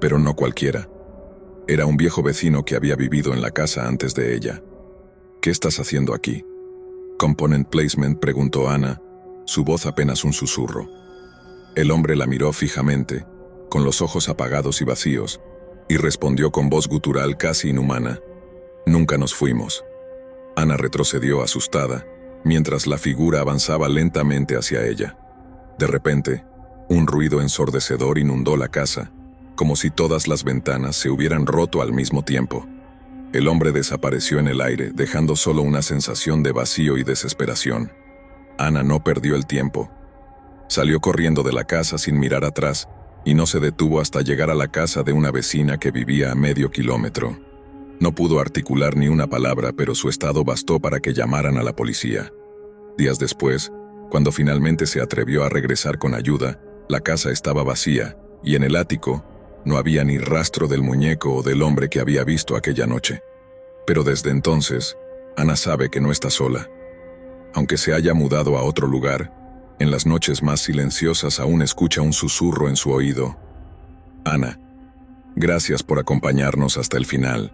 Pero no cualquiera. Era un viejo vecino que había vivido en la casa antes de ella. «¿Qué estás haciendo aquí?». «Component placement», preguntó Ana, su voz apenas un susurro. El hombre la miró fijamente, con los ojos apagados y vacíos, y respondió con voz gutural casi inhumana. «Nunca nos fuimos». Ana retrocedió asustada, mientras la figura avanzaba lentamente hacia ella. De repente, un ruido ensordecedor inundó la casa, como si todas las ventanas se hubieran roto al mismo tiempo. El hombre desapareció en el aire, dejando solo una sensación de vacío y desesperación. Ana no perdió el tiempo. Salió corriendo de la casa sin mirar atrás y no se detuvo hasta llegar a la casa de una vecina que vivía a medio kilómetro. No pudo articular ni una palabra, pero su estado bastó para que llamaran a la policía. Días después, cuando finalmente se atrevió a regresar con ayuda, la casa estaba vacía y en el ático no había ni rastro del muñeco o del hombre que había visto aquella noche. Pero desde entonces, Ana sabe que no está sola. Aunque se haya mudado a otro lugar, en las noches más silenciosas aún escucha un susurro en su oído. Ana, gracias por acompañarnos hasta el final.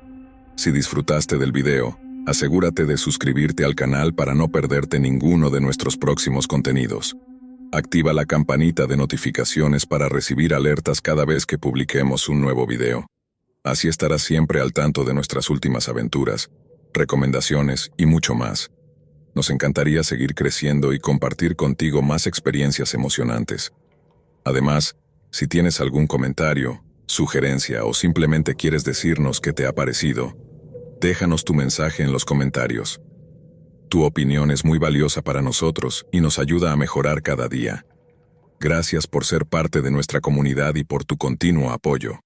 Si disfrutaste del video, asegúrate de suscribirte al canal para no perderte ninguno de nuestros próximos contenidos. Activa la campanita de notificaciones para recibir alertas cada vez que publiquemos un nuevo video. Así estarás siempre al tanto de nuestras últimas aventuras, recomendaciones y mucho más. Nos encantaría seguir creciendo y compartir contigo más experiencias emocionantes. Además, si tienes algún comentario, sugerencia o simplemente quieres decirnos qué te ha parecido, déjanos tu mensaje en los comentarios. Tu opinión es muy valiosa para nosotros y nos ayuda a mejorar cada día. Gracias por ser parte de nuestra comunidad y por tu continuo apoyo.